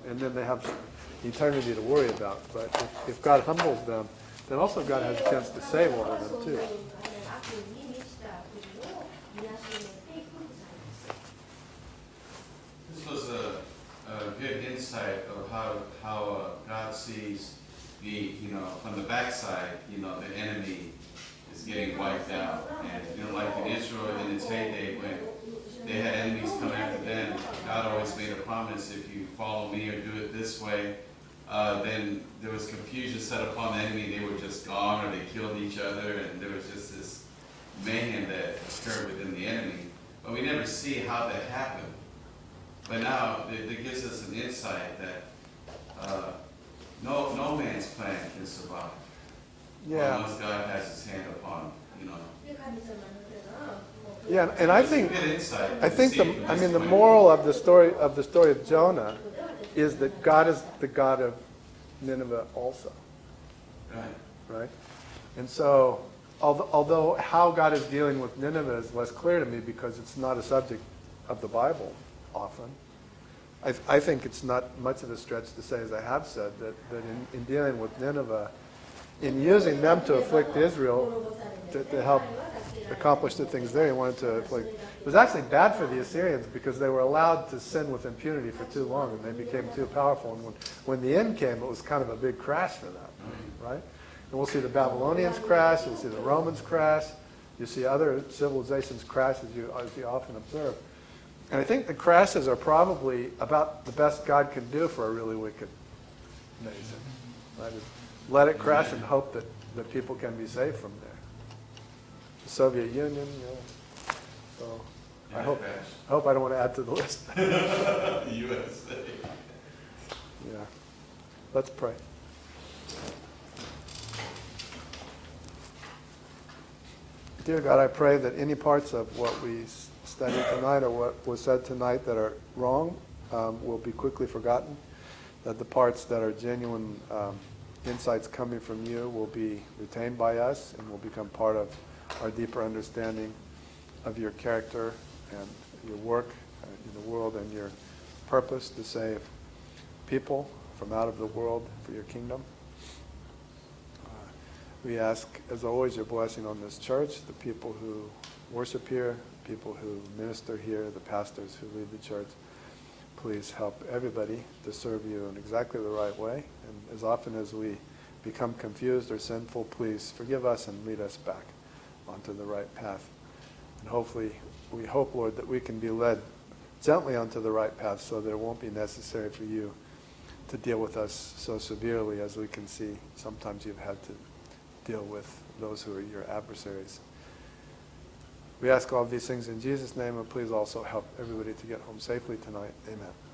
And then they have eternity to worry about. But if God humbles them, then also God has a chance to save all of them too. This was a good insight of how God sees from the backside, the enemy is getting wiped out. And like in Israel in its heyday, when they had enemies come after them, God always made a promise: if you follow me or do it this way, then there was confusion set upon the enemy. They were just gone, or they killed each other, and there was just this mayhem that occurred within the enemy. But we never see how that happened. But now it gives us an insight that no man's plan can survive. Yeah. Unless God has his hand upon, Yeah, and I think good insight. the moral of the story of Jonah is that God is the God of Nineveh also. Right? And so, although how God is dealing with Nineveh is less clear to me because it's not a subject of the Bible often, I think it's not much of a stretch to say, as I have said, that in dealing with Nineveh, in using them to afflict Israel, to help accomplish the things there he wanted to afflict, it was actually bad for the Assyrians because they were allowed to sin with impunity for too long, and they became too powerful. And when the end came, it was kind of a big crash for them, right? And we'll see the Babylonians crash, you'll see the Romans crash, you see other civilizations crash, as you often observe. And I think the crashes are probably about the best God can do for a really wicked nation. Right? Let it crash and hope that people can be saved from there. The Soviet Union, So I hope I don't want to add to the list. USA. Yeah. Let's pray. Dear God, I pray that any parts of what we studied tonight or what was said tonight that are wrong will be quickly forgotten, that the parts that are genuine insights coming from you will be retained by us and will become part of our deeper understanding of your character and your work in the world and your purpose to save people from out of the world for your kingdom. We ask, as always, your blessing on this church, the people who worship here, people who minister here, the pastors who lead the church. please help everybody to serve you in exactly the right way. And as often as we become confused or sinful, please forgive us and lead us back onto the right path. And hopefully, we hope, Lord, that we can be led gently onto the right path so that it won't be necessary for you to deal with us so severely as we can see sometimes you've had to deal with those who are your adversaries. We ask all of these things in Jesus' name, and please also help everybody to get home safely tonight. Amen.